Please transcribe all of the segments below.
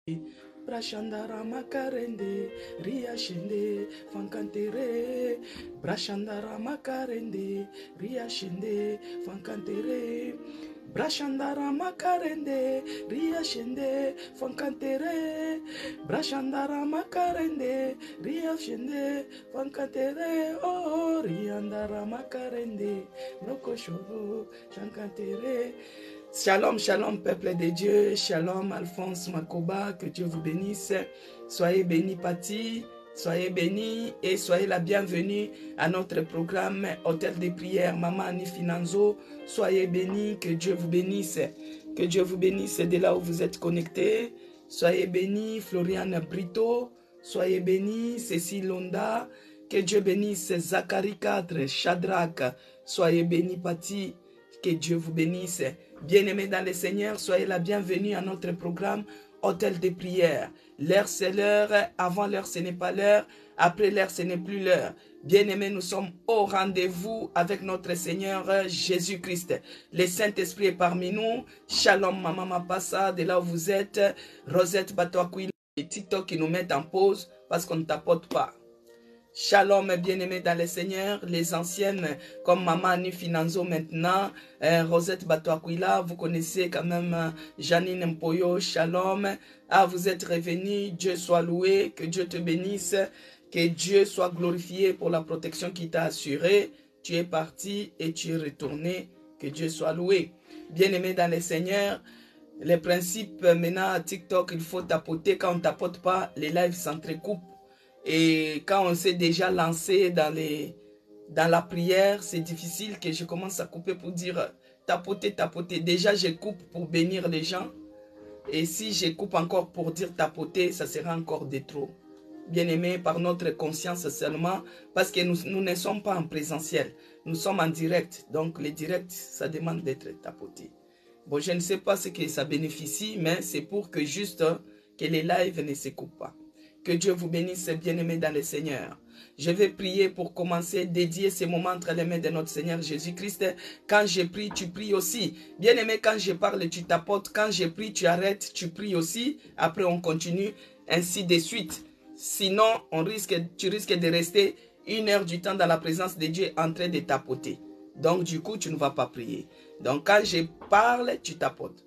Brashandara makarende, ria shende, fankantere. Brashandara makarende, ria shende, fankantere. Brashandara makarende, ria shende, fankantere. Brashandara makarende, ria shende, fankantere. Oh, riandara makarende, nokoshoro, chankantere. Shalom, shalom, peuple de Dieu. Shalom, Alphonse Makoba. Que Dieu vous bénisse. Soyez bénis, Pati. Soyez bénis et soyez la bienvenue à notre programme Hôtel de prière. Maman Annie Finanzo. Soyez bénis. Que Dieu vous bénisse. Que Dieu vous bénisse de là où vous êtes connectés. Soyez bénis, Floriane Brito. Soyez bénis, Cécile Londa. Que Dieu bénisse, Zachary 4, Shadrach. Soyez bénis, Pati. Que Dieu vous bénisse. Bien-aimés dans le Seigneur, soyez la bienvenue à notre programme Hôtel de prière. L'heure, c'est l'heure. Avant l'heure, ce n'est pas l'heure. Après l'heure, ce n'est plus l'heure. Bien-aimés, nous sommes au rendez-vous avec notre Seigneur Jésus-Christ. Le Saint-Esprit est parmi nous. Shalom, Maman Mapassa, de là où vous êtes. Rosette Batoakwila et TikTok qui nous mettent en pause parce qu'on ne tapote pas. Shalom, bien-aimés dans le Seigneur, les anciennes comme Maman Annie Finanzo maintenant, Rosette Batoakwila, vous connaissez quand même Janine Mpoyo, shalom. Ah, vous êtes revenus, Dieu soit loué, que Dieu te bénisse, que Dieu soit glorifié pour la protection qu'il t'a assurée. Tu es parti et tu es retourné, que Dieu soit loué. Bien-aimés dans le Seigneur, les principes maintenant à TikTok, il faut tapoter, quand on ne tapote pas, les lives s'entrecoupent. Et quand on s'est déjà lancé dans la prière, c'est difficile que je commence à couper pour dire tapoter, tapoter. Déjà, je coupe pour bénir les gens. Et si je coupe encore pour dire tapoter, ça sera encore de trop. Bien-aimés, par notre conscience seulement, parce que nous ne sommes pas en présentiel. Nous sommes en direct. Donc, le direct, ça demande d'être tapoté. Bon, je ne sais pas ce que ça bénéficie, mais c'est pour que juste que les lives ne se coupent pas. Que Dieu vous bénisse, bien-aimés dans le Seigneur. Je vais prier pour commencer, dédier ces moments entre les mains de notre Seigneur Jésus-Christ. Quand je prie, tu pries aussi. Bien-aimé, quand je parle, tu tapotes. Quand je prie, tu arrêtes, tu pries aussi. Après, on continue, ainsi de suite. Sinon, tu risques de rester 1 heure du temps dans la présence de Dieu en train de tapoter. Donc, du coup, tu ne vas pas prier. Donc, quand je parle, tu tapotes.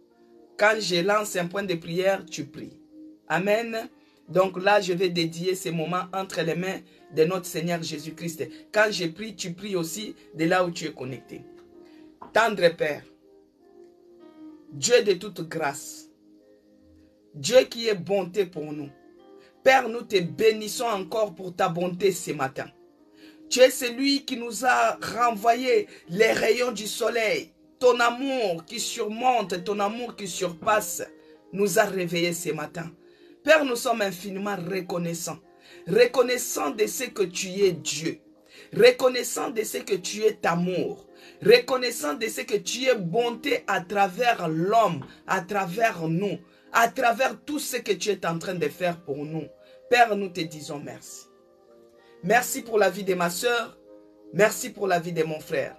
Quand je lance un point de prière, tu pries. Amen. Donc là, je vais dédier ces moments entre les mains de notre Seigneur Jésus-Christ. Quand je prie, tu pries aussi de là où tu es connecté. Tendre Père, Dieu de toute grâce, Dieu qui est bonté pour nous. Père, nous te bénissons encore pour ta bonté ce matin. Tu es celui qui nous a renvoyé les rayons du soleil. Ton amour qui surmonte, ton amour qui surpasse, nous a réveillés ce matin. Père, nous sommes infiniment reconnaissants. Reconnaissants de ce que tu es Dieu. Reconnaissants de ce que tu es amour. Reconnaissants de ce que tu es bonté à travers l'homme, à travers nous, à travers tout ce que tu es en train de faire pour nous. Père, nous te disons merci. Merci pour la vie de ma soeur. Merci pour la vie de mon frère.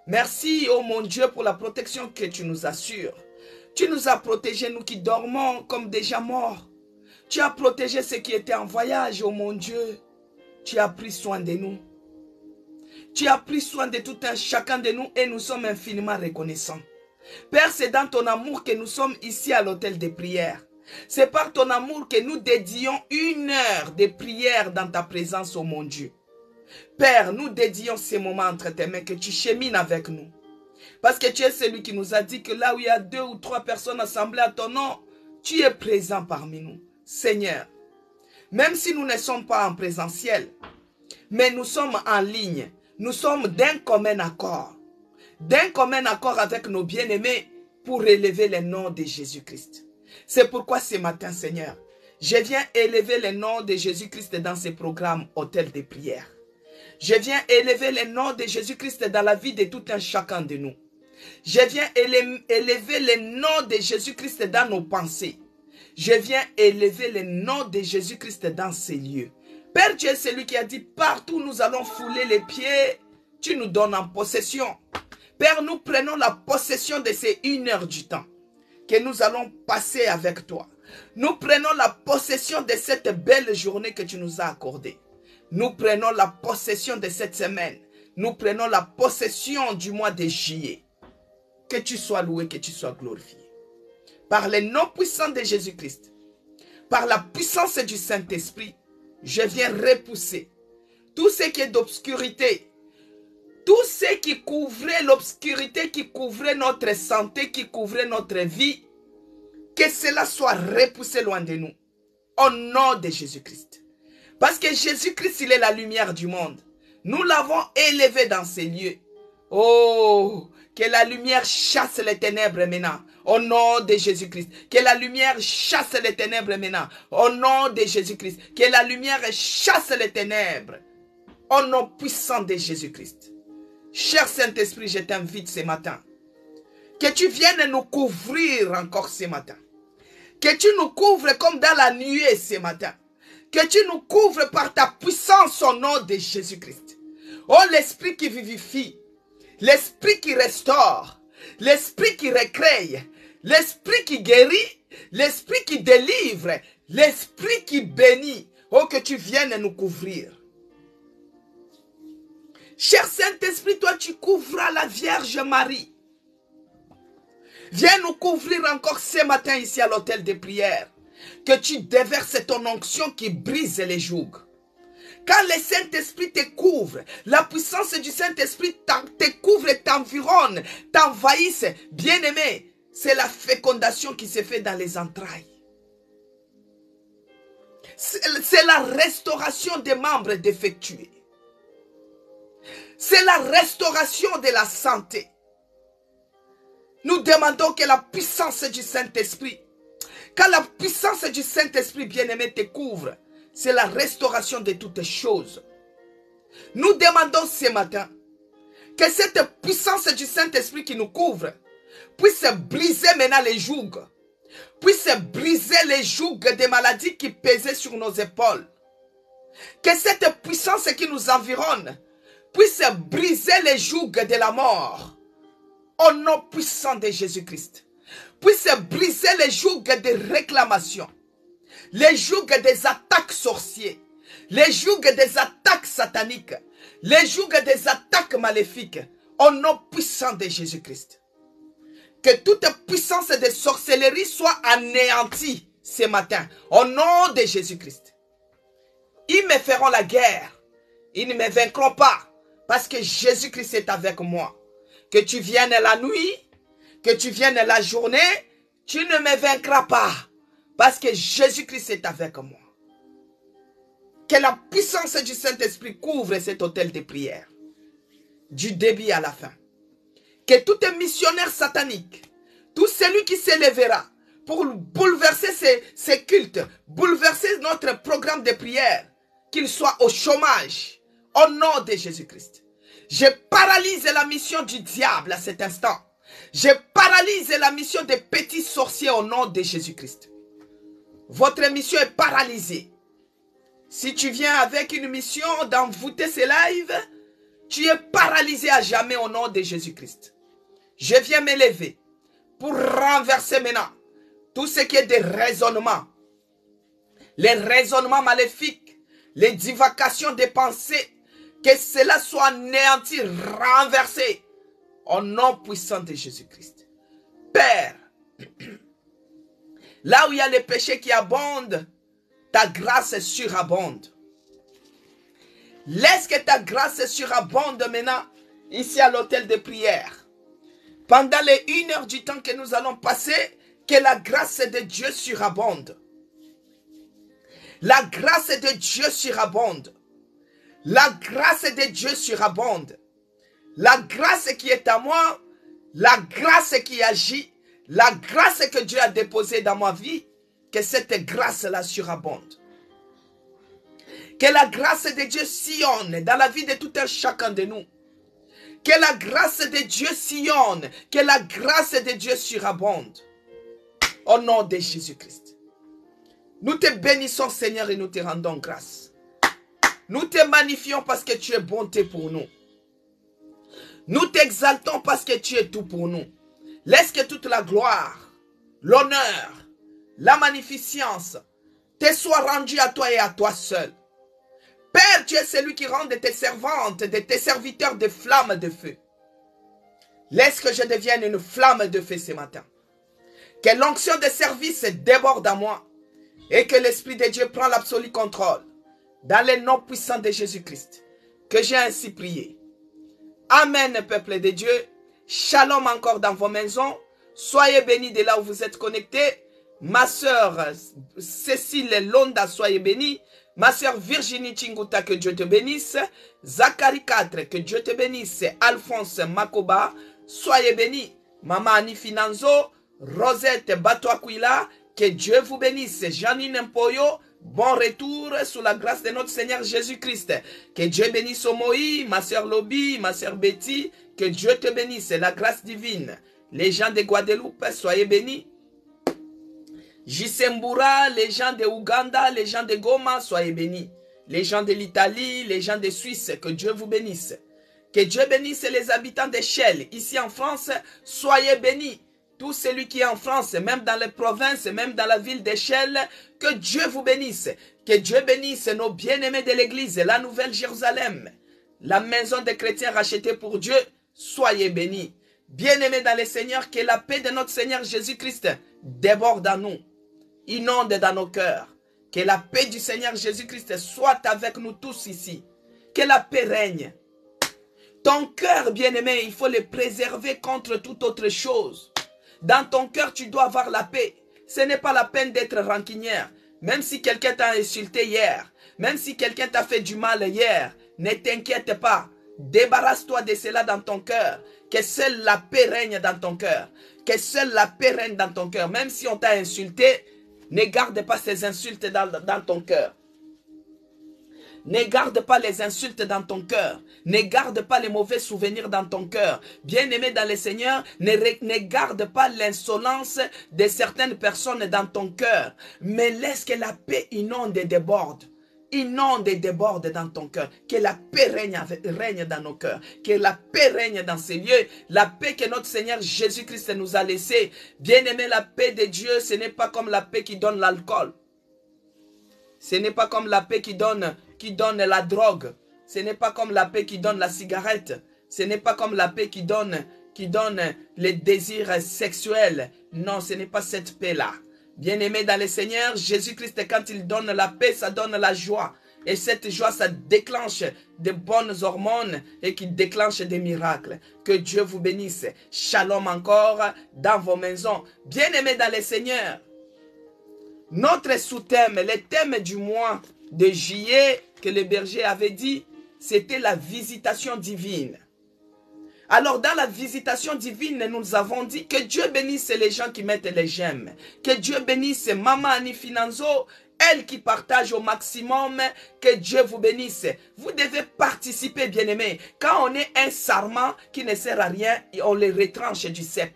Merci, oh mon Dieu, pour la protection que tu nous assures. Tu nous as protégés, nous qui dormons comme déjà morts. Tu as protégé ceux qui étaient en voyage, oh mon Dieu. Tu as pris soin de nous. Tu as pris soin de tout un chacun de nous et nous sommes infiniment reconnaissants. Père, c'est dans ton amour que nous sommes ici à l'hôtel de prière. C'est par ton amour que nous dédions 1 heure de prière dans ta présence, oh mon Dieu. Père, nous dédions ces moments entre tes mains, que tu chemines avec nous. Parce que tu es celui qui nous a dit que là où il y a 2 ou 3 personnes assemblées à ton nom, tu es présent parmi nous. Seigneur, même si nous ne sommes pas en présentiel, mais nous sommes en ligne, nous sommes d'un commun accord avec nos bien-aimés pour élever le nom de Jésus-Christ. C'est pourquoi ce matin, Seigneur, je viens élever le nom de Jésus-Christ dans ce programme Hôtel de prière. Je viens élever le nom de Jésus-Christ dans la vie de tout un chacun de nous. Je viens élever le nom de Jésus-Christ dans nos pensées. Je viens élever le nom de Jésus-Christ dans ces lieux. Père, tu es celui qui a dit, partout nous allons fouler les pieds, tu nous donnes en possession. Père, nous prenons la possession de ces 1 heure du temps que nous allons passer avec toi. Nous prenons la possession de cette belle journée que tu nous as accordée. Nous prenons la possession de cette semaine. Nous prenons la possession du mois de juillet. Que tu sois loué, que tu sois glorifié. Par le nom puissant de Jésus-Christ, par la puissance du Saint-Esprit, je viens repousser tout ce qui est d'obscurité, tout ce qui couvrait l'obscurité, qui couvrait notre santé, qui couvrait notre vie, que cela soit repoussé loin de nous. Au nom de Jésus-Christ. Parce que Jésus-Christ, il est la lumière du monde. Nous l'avons élevé dans ces lieux. Oh, que la lumière chasse les ténèbres maintenant. Au nom de Jésus-Christ. Que la lumière chasse les ténèbres maintenant. Au nom de Jésus-Christ. Que la lumière chasse les ténèbres. Au nom puissant de Jésus-Christ. Cher Saint-Esprit, je t'invite ce matin. Que tu viennes nous couvrir encore ce matin. Que tu nous couvres comme dans la nuée ce matin. Que tu nous couvres par ta puissance au nom de Jésus-Christ. Oh, l'Esprit qui vivifie. L'Esprit qui restaure. L'Esprit qui recrée. L'Esprit qui guérit. L'Esprit qui délivre. L'Esprit qui bénit. Oh, que tu viennes nous couvrir. Cher Saint-Esprit, toi tu couvras la Vierge Marie. Viens nous couvrir encore ce matin ici à l'hôtel de prière. Que tu déverses ton onction qui brise les jougs. Quand le Saint-Esprit te couvre, la puissance du Saint-Esprit te couvre et t'environne, t'envahisse. Bien-aimé, c'est la fécondation qui se fait dans les entrailles. C'est la restauration des membres défectués. C'est la restauration de la santé. Nous demandons que la puissance du Saint-Esprit, quand la puissance du Saint-Esprit bien-aimé te couvre, c'est la restauration de toutes choses. Nous demandons ce matin que cette puissance du Saint-Esprit qui nous couvre puisse briser maintenant les jougs, puisse briser les jougs des maladies qui pesaient sur nos épaules. Que cette puissance qui nous environne puisse briser les jougs de la mort. Au nom puissant de Jésus-Christ. Puisse briser les jougs des réclamations. Les jougs des attaques sorcières. Les jougs des attaques sataniques. Les jougs des attaques maléfiques. Au nom puissant de Jésus-Christ. Que toute puissance de sorcellerie soit anéantie ce matin. Au nom de Jésus-Christ. Ils me feront la guerre. Ils ne me vaincront pas. Parce que Jésus-Christ est avec moi. Que tu viennes la nuit, que tu viennes la journée, tu ne me vaincras pas. Parce que Jésus-Christ est avec moi. Que la puissance du Saint-Esprit couvre cet hôtel de prière. Du début à la fin. Que tout missionnaire satanique, tout celui qui s'élèvera pour bouleverser ces cultes, bouleverser notre programme de prière, qu'il soit au chômage. Au nom de Jésus-Christ. Je paralyse la mission du diable à cet instant. Je paralyse la mission des petits sorciers au nom de Jésus-Christ. Votre mission est paralysée. Si tu viens avec une mission d'envoûter ces lives, tu es paralysé à jamais au nom de Jésus-Christ. Je viens m'élever pour renverser maintenant tout ce qui est des raisonnements. Les raisonnements maléfiques, les divagations des pensées. Que cela soit anéanti, renversé. Au nom puissant de Jésus-Christ. Père, là où il y a les péchés qui abondent, ta grâce surabonde. Laisse que ta grâce surabonde maintenant, ici à l'hôtel de prière. Pendant les 1 heure du temps que nous allons passer, que la grâce de Dieu surabonde. La grâce de Dieu surabonde. La grâce de Dieu surabonde. La grâce qui est à moi, la grâce qui agit, la grâce que Dieu a déposée dans ma vie, que cette grâce-là surabonde. Que la grâce de Dieu sillonne dans la vie de tout un chacun de nous. Que la grâce de Dieu sillonne, que la grâce de Dieu surabonde. Au nom de Jésus-Christ. Nous te bénissons Seigneur et nous te rendons grâce. Nous te magnifions parce que tu es bonté pour nous. Nous t'exaltons parce que tu es tout pour nous. Laisse que toute la gloire, l'honneur, la magnificence te soit rendue à toi et à toi seul. Père, tu es celui qui rend de tes servantes, de tes serviteurs des flammes de feu. Laisse que je devienne une flamme de feu ce matin. Que l'onction de service déborde à moi et que l'Esprit de Dieu prend l'absolu contrôle. Dans le nom puissant de Jésus-Christ, que j'ai ainsi prié. Amen, peuple de Dieu. Shalom encore dans vos maisons. Soyez bénis de là où vous êtes connectés. Ma soeur Cécile Londa, soyez bénie. Ma soeur Virginie Chinguta, que Dieu te bénisse. Zachary 4, que Dieu te bénisse. Alphonse Makoba, soyez bénis. Maman Annie Finanzo, Rosette Batoakwila, que Dieu vous bénisse. Janine Mpoyo, bon retour sous la grâce de notre Seigneur Jésus-Christ. Que Dieu bénisse Omoï, ma soeur Lobby, ma soeur Betty. Que Dieu te bénisse, la grâce divine. Les gens de Guadeloupe, soyez bénis. Jisembura, les gens de Ouganda, les gens de Goma, soyez bénis. Les gens de l'Italie, les gens de Suisse, que Dieu vous bénisse. Que Dieu bénisse les habitants d'Échelle. Ici en France, soyez bénis. Tout celui qui est en France, même dans les provinces, même dans la ville d'Échelle, que Dieu vous bénisse. Que Dieu bénisse nos bien-aimés de l'Église, la Nouvelle Jérusalem, la maison des chrétiens rachetée pour Dieu, soyez bénis. Bien-aimés dans le Seigneur, que la paix de notre Seigneur Jésus-Christ déborde en nous, inonde dans nos cœurs. Que la paix du Seigneur Jésus-Christ soit avec nous tous ici. Que la paix règne. Ton cœur, bien-aimé, il faut le préserver contre toute autre chose. Dans ton cœur, tu dois avoir la paix. Ce n'est pas la peine d'être rancunière. Même si quelqu'un t'a insulté hier, même si quelqu'un t'a fait du mal hier, ne t'inquiète pas. Débarrasse-toi de cela dans ton cœur. Que seule la paix règne dans ton cœur. Que seule la paix règne dans ton cœur. Même si on t'a insulté, ne garde pas ces insultes dans ton cœur. Ne garde pas les insultes dans ton cœur. Ne garde pas les mauvais souvenirs dans ton cœur. Bien-aimé dans le Seigneur, ne garde pas l'insolence de certaines personnes dans ton cœur. Mais laisse que la paix inonde et déborde. Inonde et déborde dans ton cœur. Que la paix règne dans nos cœurs. Que la paix règne dans ces lieux. La paix que notre Seigneur Jésus-Christ nous a laissée. Bien-aimé, la paix de Dieu, ce n'est pas comme la paix qui donne l'alcool. Ce n'est pas comme la paix qui donne la drogue. Ce n'est pas comme la paix qui donne la cigarette. Ce n'est pas comme la paix qui donne les désirs sexuels. Non, ce n'est pas cette paix-là. Bien-aimé dans le Seigneur, Jésus-Christ, quand il donne la paix, ça donne la joie. Et cette joie, ça déclenche de bonnes hormones et qui déclenche des miracles. Que Dieu vous bénisse. Shalom encore dans vos maisons. Bien-aimé dans le Seigneur, notre sous-thème, le thème du mois de juillet que le berger avait dit, c'était la visitation divine. Alors dans la visitation divine, nous avons dit que Dieu bénisse les gens qui mettent les j'aime. Que Dieu bénisse Maman Annie Finanzo, elle qui partage au maximum. Que Dieu vous bénisse. Vous devez participer, bien-aimés. Quand on est un sarment qui ne sert à rien, on les retranche du cep.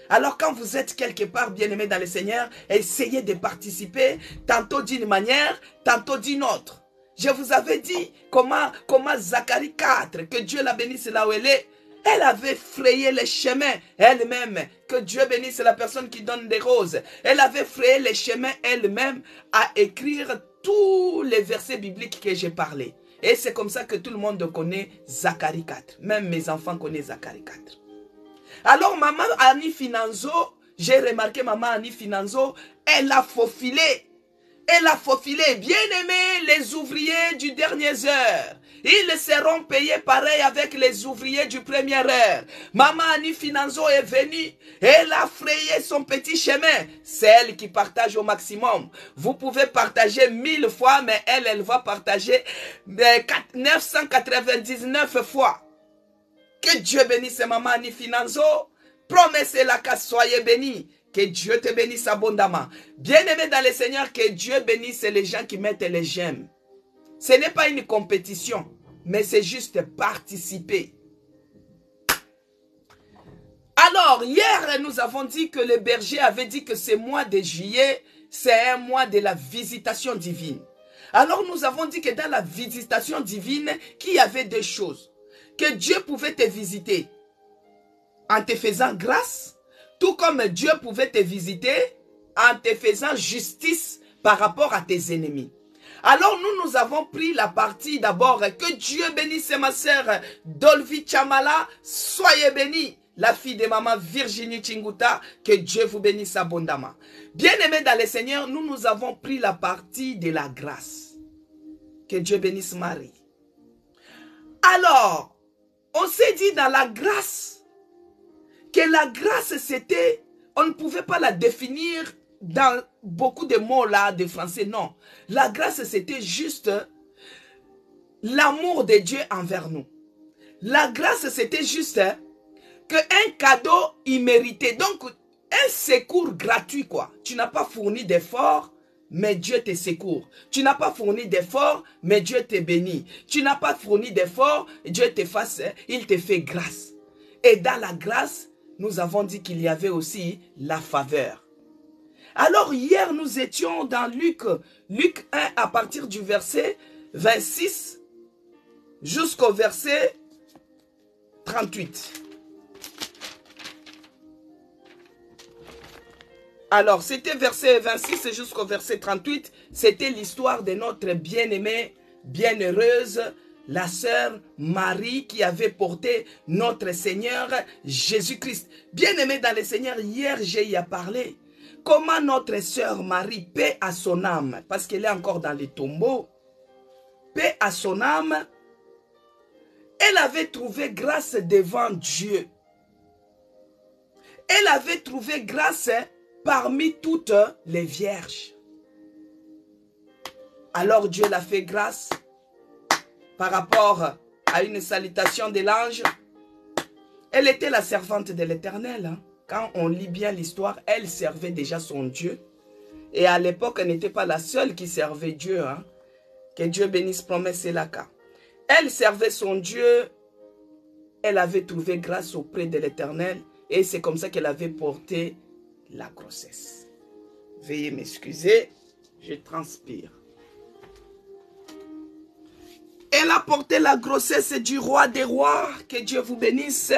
Alors quand vous êtes quelque part, bien-aimés dans le Seigneur, essayez de participer, tantôt d'une manière, tantôt d'une autre. Je vous avais dit comment Zachary 4, que Dieu la bénisse là où elle est, elle avait frayé les chemins elle-même. Que Dieu bénisse la personne qui donne des roses. Elle avait frayé les chemins elle-même à écrire tous les versets bibliques que j'ai parlé. Et c'est comme ça que tout le monde connaît Zachary 4. Même mes enfants connaissent Zachary 4. Alors Maman Annie Finanzo, j'ai remarqué Maman Annie Finanzo, elle a faufilé. Elle a faufilé. Bien aimé les ouvriers du dernier heure. Ils seront payés pareil avec les ouvriers du première heure. Maman Annie Finanzo est venue. Elle a frayé son petit chemin. C'est elle qui partage au maximum. Vous pouvez partager 1000 fois, mais elle va partager 999 fois. Que Dieu bénisse Maman Annie Finanzo. Promesse la casse, soyez bénis. Que Dieu te bénisse abondamment. Bien-aimé dans le Seigneur, que Dieu bénisse les gens qui mettent les j'aime. Ce n'est pas une compétition, mais c'est juste participer. Alors, hier, nous avons dit que le berger avait dit que ce mois de juillet, c'est un mois de la visitation divine. Alors, nous avons dit que dans la visitation divine, qu'il y avait deux choses. Que Dieu pouvait te visiter en te faisant grâce, tout comme Dieu pouvait te visiter en te faisant justice par rapport à tes ennemis. Alors nous avons pris la partie d'abord. Que Dieu bénisse ma sœur Dolvi Chamala. Soyez bénis. La fille de maman Virginie Chinguta. Que Dieu vous bénisse abondamment. Bien-aimés dans le Seigneur, nous avons pris la partie de la grâce. Que Dieu bénisse Marie. Alors, on s'est dit dans la grâce que la grâce c'était, on ne pouvait pas la définir dans beaucoup de mots là de français, non. La grâce c'était juste l'amour de Dieu envers nous. La grâce c'était juste qu'un cadeau immérité, donc un secours gratuit quoi. Tu n'as pas fourni d'efforts, mais Dieu te secourt. Tu n'as pas fourni d'efforts, mais Dieu te bénit. Tu n'as pas fourni d'efforts, Dieu te fasse, il te fait grâce. Et dans la grâce, nous avons dit qu'il y avait aussi la faveur. Alors hier, nous étions dans Luc 1 à partir du verset 26 jusqu'au verset 38. Alors, c'était verset 26 jusqu'au verset 38. C'était l'histoire de notre bien-aimée, bienheureuse, la sœur Marie qui avait porté notre Seigneur Jésus-Christ. Bien-aimée dans le Seigneur, hier j'ai y parlé. Comment notre sœur Marie, paix à son âme, parce qu'elle est encore dans les tombeaux, paix à son âme, elle avait trouvé grâce devant Dieu. Elle avait trouvé grâce parmi toutes les vierges. Alors Dieu l'a fait grâce par rapport à une salutation de l'ange. Elle était la servante de l'Éternel. Hein. Quand on lit bien l'histoire, elle servait déjà son Dieu. Et à l'époque, elle n'était pas la seule qui servait Dieu. Hein. Que Dieu bénisse, promesse et la cas. Elle servait son Dieu. Elle avait trouvé grâce auprès de l'Éternel. Et c'est comme ça qu'elle avait porté la grossesse. Veuillez m'excuser, je transpire. Elle a porté la grossesse du roi des rois, que Dieu vous bénisse.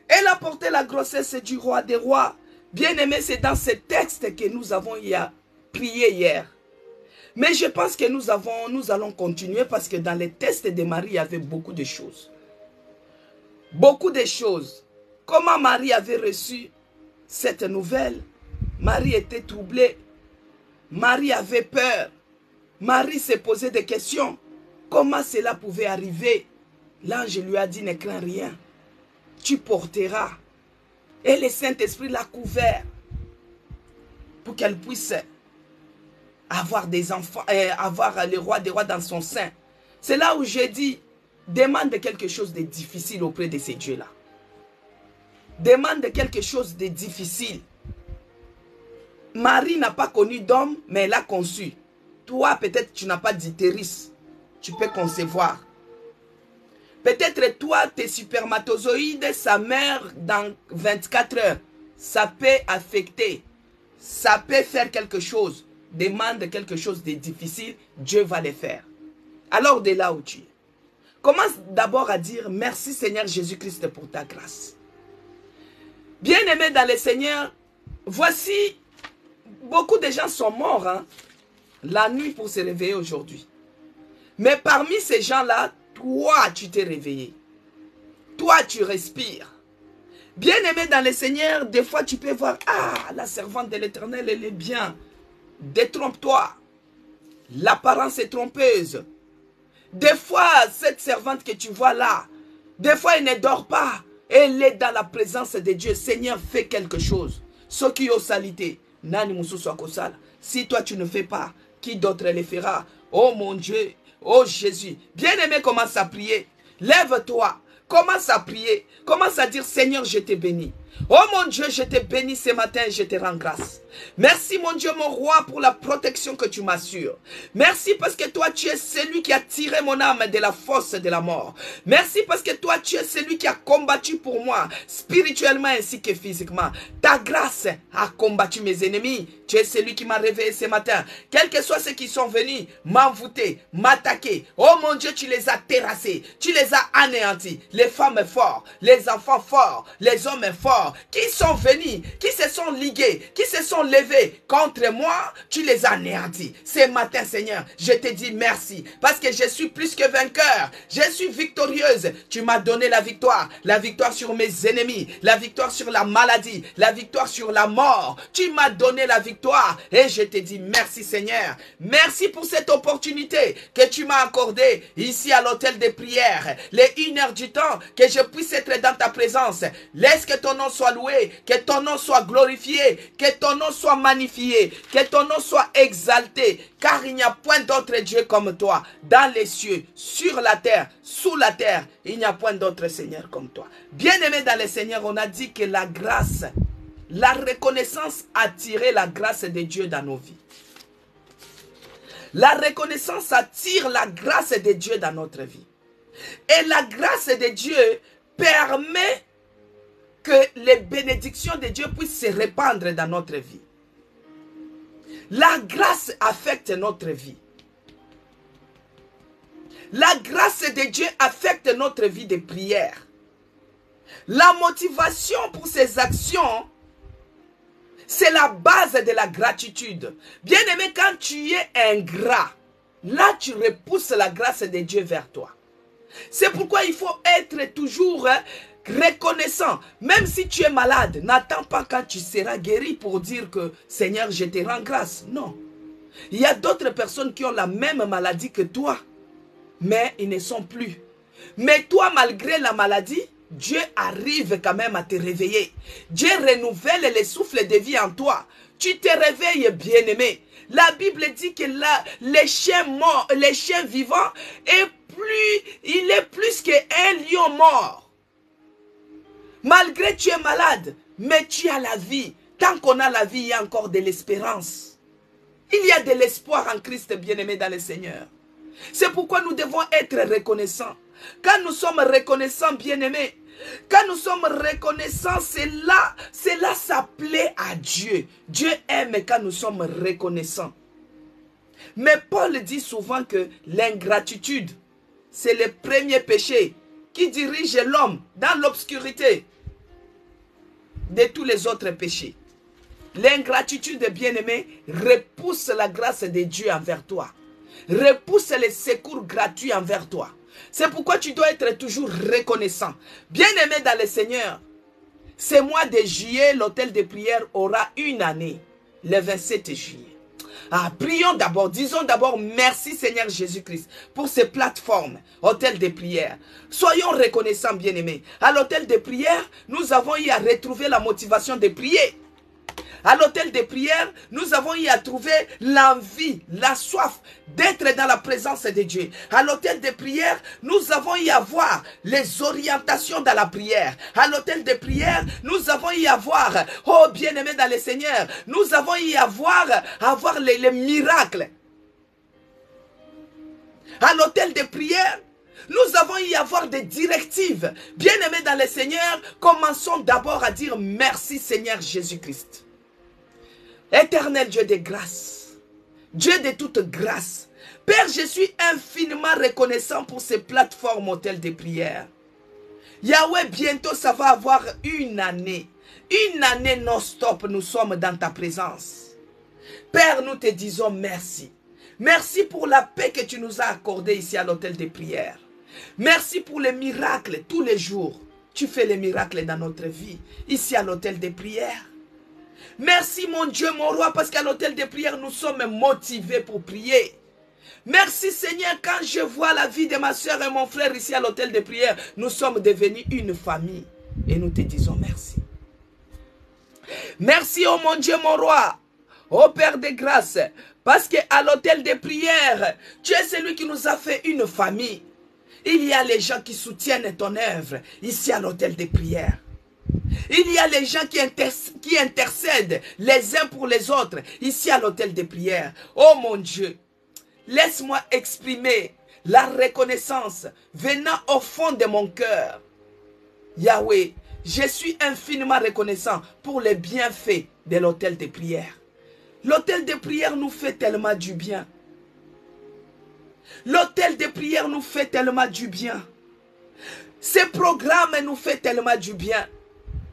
Elle a porté la grossesse du roi des rois. Bien-aimé, c'est dans ce texte que nous avons prié hier. Mais je pense que nous allons continuer parce que dans les textes de Marie, il y avait beaucoup de choses. Beaucoup de choses. Comment Marie avait reçu cette nouvelle? Marie était troublée. Marie avait peur. Marie s'est posé des questions. Comment cela pouvait arriver? L'ange lui a dit, ne crains rien. Tu porteras. Et le Saint-Esprit l'a couvert pour qu'elle puisse avoir des enfants, avoir le roi des rois dans son sein. C'est là où j'ai dit, demande quelque chose de difficile auprès de ces dieux-là. Demande quelque chose de difficile. Marie n'a pas connu d'homme, mais elle a conçu. Toi, peut-être tu n'as pas d'utérus. Tu peux concevoir. Peut-être toi, tes spermatozoïdes, sa mère dans 24 heures. Ça peut affecter. Ça peut faire quelque chose. Demande quelque chose de difficile. Dieu va le faire. Alors, de là où tu es, commence d'abord à dire merci Seigneur Jésus-Christ pour ta grâce. Bien-aimés dans le Seigneur, voici, beaucoup de gens sont morts hein, la nuit pour se réveiller aujourd'hui. Mais parmi ces gens-là, toi, tu t'es réveillé. Toi, tu respires. Bien-aimé dans le Seigneur, des fois, tu peux voir, ah, la servante de l'Éternel, elle est bien. Détrompe-toi. L'apparence est trompeuse. Des fois, cette servante que tu vois là, des fois, elle ne dort pas. Elle est dans la présence de Dieu. Seigneur, fais quelque chose. Ce qui est salité. Si toi, tu ne fais pas, qui d'autre le fera? Oh mon Dieu. Oh Jésus, bien-aimé, commence à prier. Lève-toi, commence à prier. Commence à dire, Seigneur, je te bénis. Oh mon Dieu, je te bénis ce matin et je te rends grâce. Merci mon Dieu, mon roi, pour la protection que tu m'assures. Merci parce que toi, tu es celui qui a tiré mon âme de la fosse de la mort. Merci parce que toi, tu es celui qui a combattu pour moi, spirituellement ainsi que physiquement. Ta grâce a combattu mes ennemis. Tu es celui qui m'a réveillé ce matin. Quels que soient ceux qui sont venus m'envoûter, m'attaquer. Oh mon Dieu, tu les as terrassés. Tu les as anéantis. Les femmes fortes, les enfants forts, les hommes forts. forts qui sont venus, qui se sont ligués, qui se sont levés contre moi, tu les as anéantis. Ce matin, Seigneur, je te dis merci parce que je suis plus que vainqueur. Je suis victorieuse. Tu m'as donné la victoire sur mes ennemis, la victoire sur la maladie, la victoire sur la mort. Tu m'as donné la victoire et je te dis merci, Seigneur. Merci pour cette opportunité que tu m'as accordée ici à l'hôtel de prière. Les 1 heure du temps, que je puisse être dans ta présence. Laisse que ton nom soit loué, que ton nom soit glorifié, que ton nom soit magnifié, que ton nom soit exalté, car il n'y a point d'autre Dieu comme toi, dans les cieux, sur la terre, sous la terre, il n'y a point d'autre Seigneur comme toi. Bien-aimé dans le Seigneur, on a dit que la grâce, la reconnaissance a tiré la grâce de Dieu dans nos vies. La reconnaissance attire la grâce de Dieu dans notre vie. Et la grâce de Dieu permet que les bénédictions de Dieu puissent se répandre dans notre vie. La grâce affecte notre vie. La grâce de Dieu affecte notre vie de prière. La motivation pour ces actions, c'est la base de la gratitude. Bien aimé, quand tu es ingrat, là tu repousses la grâce de Dieu vers toi. C'est pourquoi il faut être toujours reconnaissant. Même si tu es malade, n'attends pas quand tu seras guéri pour dire que Seigneur, je te rends grâce. Non. Il y a d'autres personnes qui ont la même maladie que toi, mais ils ne sont plus. Mais toi, malgré la maladie, Dieu arrive quand même à te réveiller. Dieu renouvelle les souffles de vie en toi. Tu te réveilles, bien-aimé. La Bible dit que les chiens morts, les chiens vivants, il est plus qu'un lion mort. Malgré que tu es malade, mais tu as la vie. Tant qu'on a la vie, il y a encore de l'espérance. Il y a de l'espoir en Christ, bien-aimé dans le Seigneur. C'est pourquoi nous devons être reconnaissants. Quand nous sommes reconnaissants, bien-aimés, quand nous sommes reconnaissants, cela ça plaît à Dieu. Dieu aime quand nous sommes reconnaissants. Mais Paul dit souvent que l'ingratitude, c'est le premier péché qui dirige l'homme dans l'obscurité de tous les autres péchés. L'ingratitude, bien-aimé, repousse la grâce de Dieu envers toi. Repousse les secours gratuits envers toi. C'est pourquoi tu dois être toujours reconnaissant. Bien-aimé dans le Seigneur, ce mois de juillet, l'hôtel de prière aura 1 année, le 27 juillet. Prions d'abord, disons d'abord merci Seigneur Jésus-Christ pour ces plateformes, hôtel de prière. Soyons reconnaissants, bien-aimés. À l'hôtel de prière, nous avons eu à retrouver la motivation de prier. À l'hôtel de prière, nous avons eu à trouver l'envie, la soif d'être dans la présence de Dieu. À l'hôtel de prière, nous avons eu à voir les orientations dans la prière. À l'hôtel de prière, nous avons eu à voir, oh bien-aimé dans le Seigneur, nous avons eu à voir les miracles. À l'hôtel de prière, nous avons eu à voir des directives. Bien-aimés dans le Seigneur, commençons d'abord à dire merci Seigneur Jésus-Christ. Éternel Dieu de grâce, Dieu de toute grâce, Père, je suis infiniment reconnaissant pour ces plateformes hôtels de prière. Yahweh, bientôt ça va avoir 1 année. 1 année non-stop, nous sommes dans ta présence. Père, nous te disons merci. Merci pour la paix que tu nous as accordée ici à l'hôtel de prière. Merci pour les miracles tous les jours. Tu fais les miracles dans notre vie, ici à l'hôtel de prière. Merci mon Dieu, mon roi, parce qu'à l'hôtel de prière, nous sommes motivés pour prier. Merci Seigneur, quand je vois la vie de ma soeur et mon frère ici à l'hôtel de prière, nous sommes devenus une famille. Et nous te disons merci. Merci, oh mon Dieu, mon roi, oh Père de grâce, parce qu'à l'hôtel de prière, tu es celui qui nous a fait une famille. Il y a les gens qui soutiennent ton œuvre ici à l'hôtel de prière. Il y a les gens qui intercèdent les uns pour les autres ici à l'hôtel de prière. Oh mon Dieu, laisse-moi exprimer la reconnaissance venant au fond de mon cœur. Yahweh, je suis infiniment reconnaissant pour les bienfaits de l'hôtel de prière. L'hôtel de prière nous fait tellement du bien. L'hôtel de prière nous fait tellement du bien. Ce programme nous fait tellement du bien.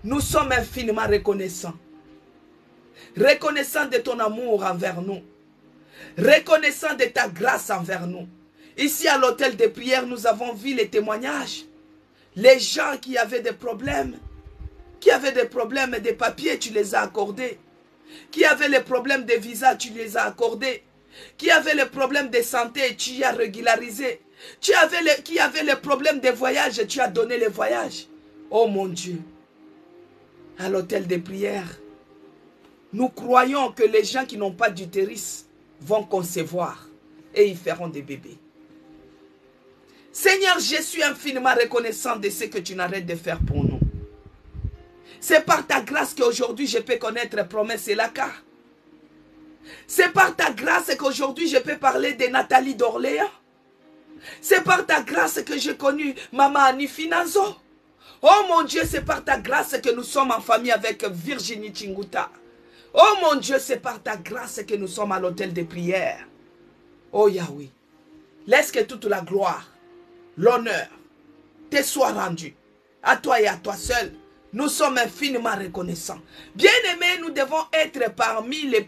Nous sommes infiniment reconnaissants. Reconnaissants de ton amour envers nous. Reconnaissants de ta grâce envers nous. Ici à l'hôtel de prière, nous avons vu les témoignages. Les gens qui avaient des problèmes. Qui avaient des problèmes de papiers, tu les as accordés. Qui avaient les problèmes de visa, tu les as accordés. Qui avaient les problèmes de santé, tu y as régularisé. Qui avaient les problèmes de voyage, tu as donné les voyages. Oh mon Dieu. À l'hôtel de prière, nous croyons que les gens qui n'ont pas d'utérus vont concevoir et ils feront des bébés. Seigneur, je suis infiniment reconnaissant de ce que tu n'arrêtes de faire pour nous. C'est par ta grâce qu'aujourd'hui je peux connaître Promesse et Laka. C'est par ta grâce qu'aujourd'hui je peux parler de Nathalie d'Orléans. C'est par ta grâce que j'ai connu Maman Annie Finazo. Oh mon Dieu, c'est par ta grâce que nous sommes en famille avec Virginie Chinguta. Oh mon Dieu, c'est par ta grâce que nous sommes à l'hôtel de prière. Oh Yahweh, laisse que toute la gloire, l'honneur te soit rendue. À toi et à toi seul, nous sommes infiniment reconnaissants. Bien-aimés, nous devons être parmi les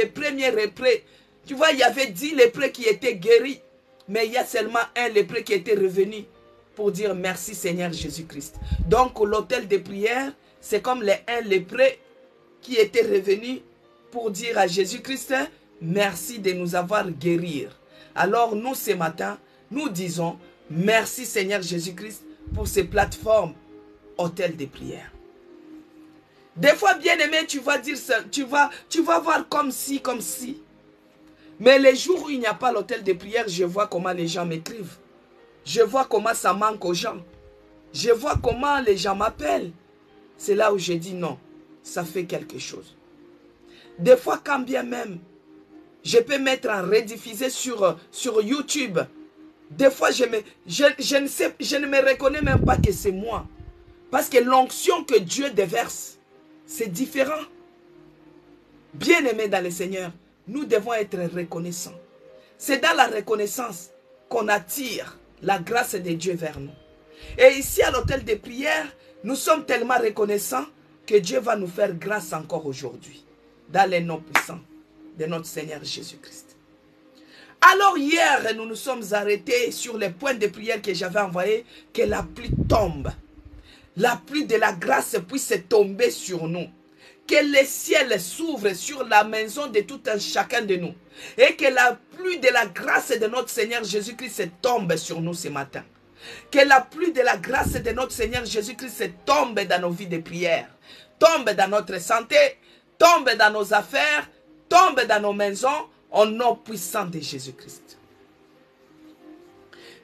premiers lépreux. Tu vois, il y avait 10 lépreux qui étaient guéris. Mais il y a seulement un lépreux qui était revenu pour dire merci Seigneur Jésus-Christ. Donc l'hôtel de prière, c'est comme les un lépreux qui était revenu pour dire à Jésus-Christ, merci de nous avoir guéris. Alors nous ce matin, nous disons merci Seigneur Jésus-Christ pour ces plateformes hôtel de prière. Des fois, bien aimé, tu vas dire ça, tu vas voir comme si. Mais les jours où il n'y a pas l'hôtel de prière, je vois comment les gens m'écrivent. Je vois comment ça manque aux gens. Je vois comment les gens m'appellent. C'est là où je dis non, ça fait quelque chose. Des fois, quand bien même, je peux mettre en rediffusé sur YouTube. Des fois, je ne me reconnais même pas que c'est moi. Parce que l'onction que Dieu déverse, c'est différent. Bien-aimés dans le Seigneur, nous devons être reconnaissants. C'est dans la reconnaissance qu'on attire la grâce de Dieu vers nous. Et ici à l'hôtel de prière, nous sommes tellement reconnaissants que Dieu va nous faire grâce encore aujourd'hui. Dans les noms puissants de notre Seigneur Jésus-Christ. Alors hier, nous nous sommes arrêtés sur les points de prière que j'avais envoyés, que la pluie tombe. La pluie de la grâce puisse tomber sur nous. Que le ciel s'ouvre sur la maison de tout un chacun de nous. Et que la pluie de la grâce de notre Seigneur Jésus-Christ tombe sur nous ce matin. Que la pluie de la grâce de notre Seigneur Jésus-Christ tombe dans nos vies de prière. Tombe dans notre santé. Tombe dans nos affaires. Tombe dans nos maisons. Au nom puissant de Jésus-Christ.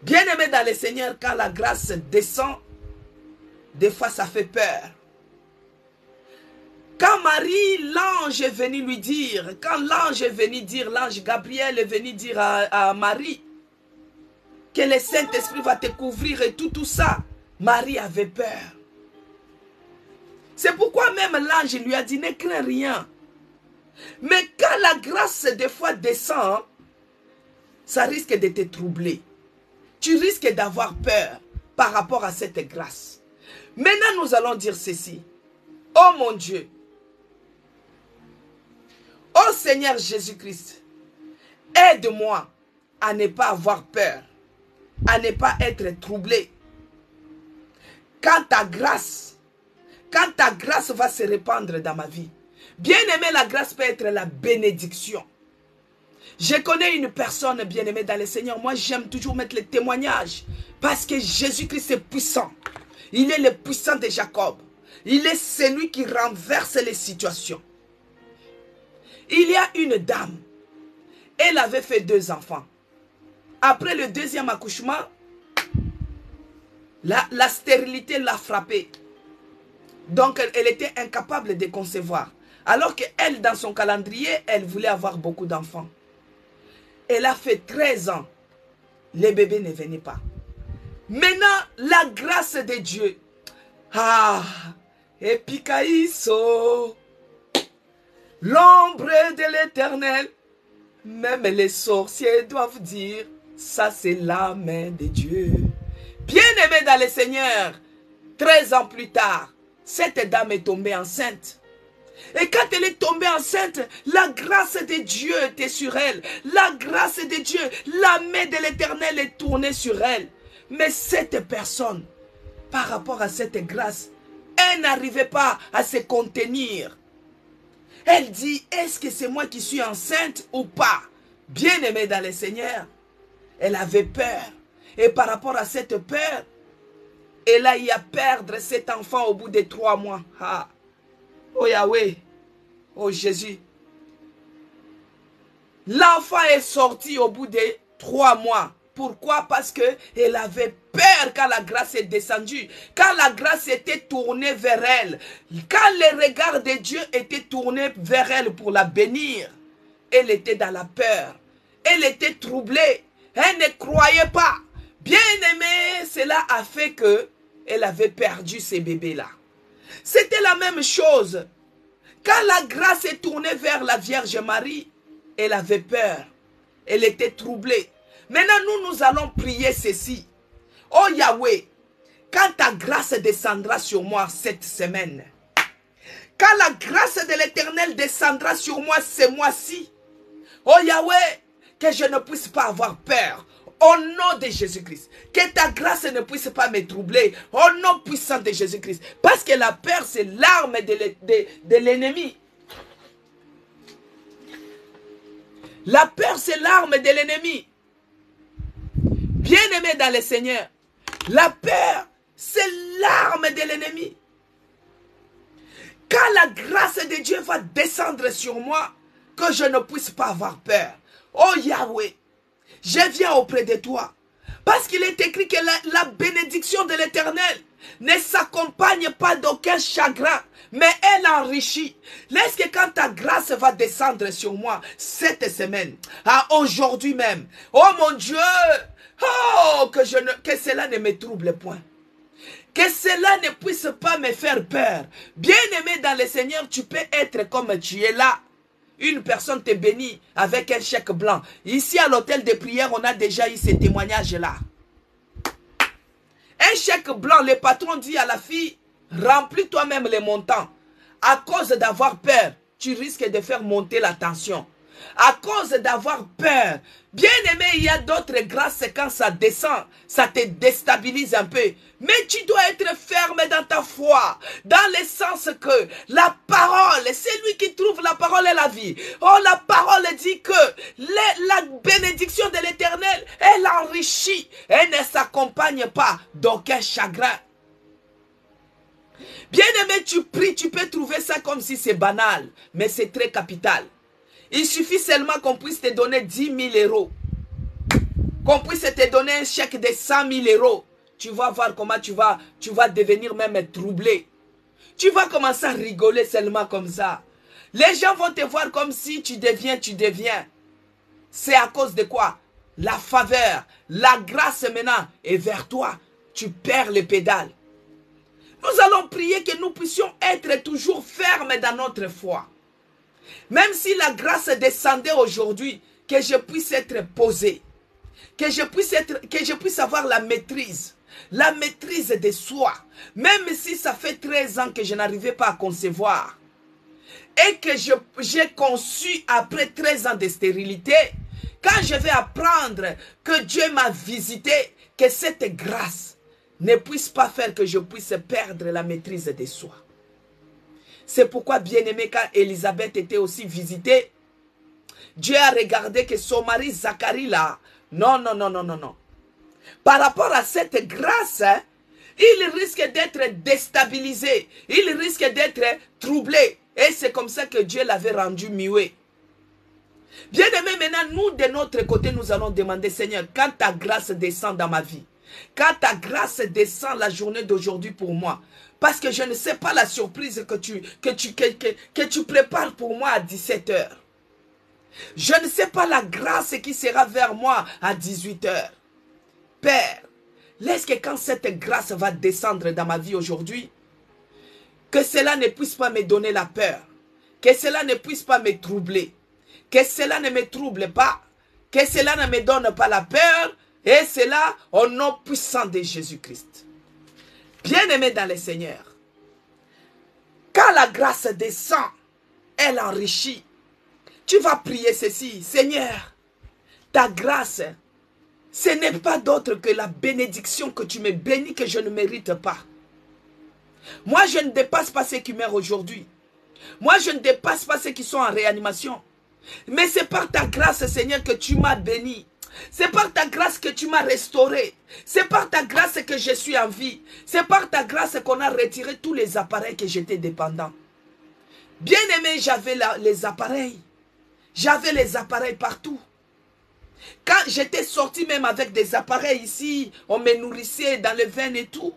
Bien-aimés dans le Seigneur, quand la grâce descend, des fois ça fait peur. Quand Marie, l'ange est venu lui dire, quand l'ange est venu dire, l'ange Gabriel est venu dire à Marie, que le Saint-Esprit va te couvrir et tout ça, Marie avait peur. C'est pourquoi même l'ange lui a dit, ne crains rien. Mais quand la grâce des fois descend, ça risque de te troubler. Tu risques d'avoir peur par rapport à cette grâce. Maintenant, nous allons dire ceci. Oh mon Dieu. Oh Seigneur Jésus-Christ. Aide-moi à ne pas avoir peur. À ne pas être troublé. Quand ta grâce va se répandre dans ma vie. Bien aimé, la grâce peut être la bénédiction. Je connais une personne bien aimée dans le Seigneur. Moi, j'aime toujours mettre les témoignages. Parce que Jésus-Christ est puissant. Il est le puissant de Jacob. Il est celui qui renverse les situations. Il y a une dame. Elle avait fait 2 enfants. Après le 2e accouchement, la stérilité l'a frappée. Donc, elle était incapable de concevoir. Alors qu'elle, dans son calendrier, elle voulait avoir beaucoup d'enfants. Elle a fait 13 ans. Les bébés ne venaient pas. Maintenant, la grâce de Dieu. Ah, Epikaïso. L'ombre de l'Éternel. Même les sorciers doivent dire, ça c'est la main de Dieu. Bien-aimé dans le Seigneur, 13 ans plus tard, cette dame est tombée enceinte. Et quand elle est tombée enceinte, la grâce de Dieu était sur elle. La grâce de Dieu, la main de l'Éternel est tournée sur elle. Mais cette personne, par rapport à cette grâce, elle n'arrivait pas à se contenir. Elle dit, est-ce que c'est moi qui suis enceinte ou pas? Bien-aimée dans le Seigneur, elle avait peur. Et par rapport à cette peur, elle a eu à perdre cet enfant au bout de 3 mois. Ah. Oh Yahweh, oh Jésus. L'enfant est sorti au bout de 3 mois. Pourquoi? Parce qu'elle avait peur quand la grâce est descendue. Quand la grâce était tournée vers elle. Quand le regard de Dieu était tourné vers elle pour la bénir. Elle était dans la peur. Elle était troublée. Elle ne croyait pas. Bien aimée, cela a fait que elle avait perdu ses bébés-là. C'était la même chose. Quand la grâce est tournée vers la Vierge Marie, elle avait peur. Elle était troublée. Maintenant, nous allons prier ceci. Oh Yahweh, quand ta grâce descendra sur moi cette semaine, quand la grâce de l'Éternel descendra sur moi ce mois-ci, oh Yahweh, que je ne puisse pas avoir peur. Au nom de Jésus-Christ. Que ta grâce ne puisse pas me troubler. Au nom puissant de Jésus-Christ. Parce que la peur, c'est l'arme de l'ennemi. La peur, c'est l'arme de l'ennemi. Bien-aimé dans le Seigneur. La peur, c'est l'arme de l'ennemi. Quand la grâce de Dieu va descendre sur moi, que je ne puisse pas avoir peur. Oh Yahweh. Je viens auprès de toi. Parce qu'il est écrit que la bénédiction de l'Éternel ne s'accompagne pas d'aucun chagrin, mais elle enrichit. Laisse que quand ta grâce va descendre sur moi cette semaine, à aujourd'hui même, oh mon Dieu, oh, que cela ne me trouble point. Que cela ne puisse pas me faire peur. Bien-aimé dans le Seigneur, tu peux être comme tu es là. Une personne te bénit avec un chèque blanc. Ici à l'hôtel de prière, on a déjà eu ces témoignages-là. Un chèque blanc, le patron dit à la fille, remplis toi-même les montants. À cause d'avoir peur, tu risques de faire monter la tension. À cause d'avoir peur. Bien aimé, il y a d'autres grâces quand ça descend, ça te déstabilise un peu. Mais tu dois être ferme dans ta foi. Dans le sens que la parole, c'est lui qui trouve la parole et la vie. Oh, la parole dit que la bénédiction de l'Éternel, elle enrichit. Elle ne s'accompagne pas d'aucun chagrin. Bien aimé, tu pries, tu peux trouver ça comme si c'est banal. Mais c'est très capital. Il suffit seulement qu'on puisse te donner 10 000 euros. Qu'on puisse te donner un chèque de 100 000 euros. Tu vas voir comment tu vas devenir même troublé. Tu vas commencer à rigoler seulement comme ça. Les gens vont te voir comme si tu deviens. C'est à cause de quoi? La faveur, la grâce maintenant est vers toi. Tu perds les pédales. Nous allons prier que nous puissions être toujours fermes dans notre foi. Même si la grâce descendait aujourd'hui, que je puisse être posé, que je puisse avoir la maîtrise de soi, même si ça fait 13 ans que je n'arrivais pas à concevoir, et que j'ai conçu après 13 ans de stérilité, quand je vais apprendre que Dieu m'a visité, que cette grâce ne puisse pas faire que je puisse perdre la maîtrise de soi. C'est pourquoi, bien-aimé, quand Élisabeth était aussi visitée, Dieu a regardé que son mari Zacharie là, non. Par rapport à cette grâce, il risque d'être déstabilisé, il risque d'être troublé. Et c'est comme ça que Dieu l'avait rendu muet. Bien-aimé, maintenant, nous, de notre côté, nous allons demander, Seigneur, quand ta grâce descend dans ma vie, quand ta grâce descend la journée d'aujourd'hui pour moi, parce que je ne sais pas la surprise que tu prépares pour moi à 17 h. Je ne sais pas la grâce qui sera vers moi à 18 h. Père, laisse que quand cette grâce va descendre dans ma vie aujourd'hui, que cela ne puisse pas me donner la peur, que cela ne puisse pas me troubler, que cela ne me trouble pas, que cela ne me donne pas la peur, et cela au nom puissant de Jésus-Christ. Bien-aimé dans le Seigneur, Quand la grâce descend, elle enrichit. Tu vas prier ceci. Seigneur, ta grâce, ce n'est pas d'autre que la bénédiction que tu me bénis que je ne mérite pas. Moi, je ne dépasse pas ceux qui meurent aujourd'hui. Moi, je ne dépasse pas ceux qui sont en réanimation. Mais c'est par ta grâce, Seigneur, que tu m'as béni. C'est par ta grâce que tu m'as restauré. C'est par ta grâce que je suis en vie. C'est par ta grâce qu'on a retiré tous les appareils que j'étais dépendant. Bien aimé, j'avais les appareils. J'avais les appareils partout. Quand j'étais sorti même avec des appareils ici, on me nourrissait dans les veines et tout.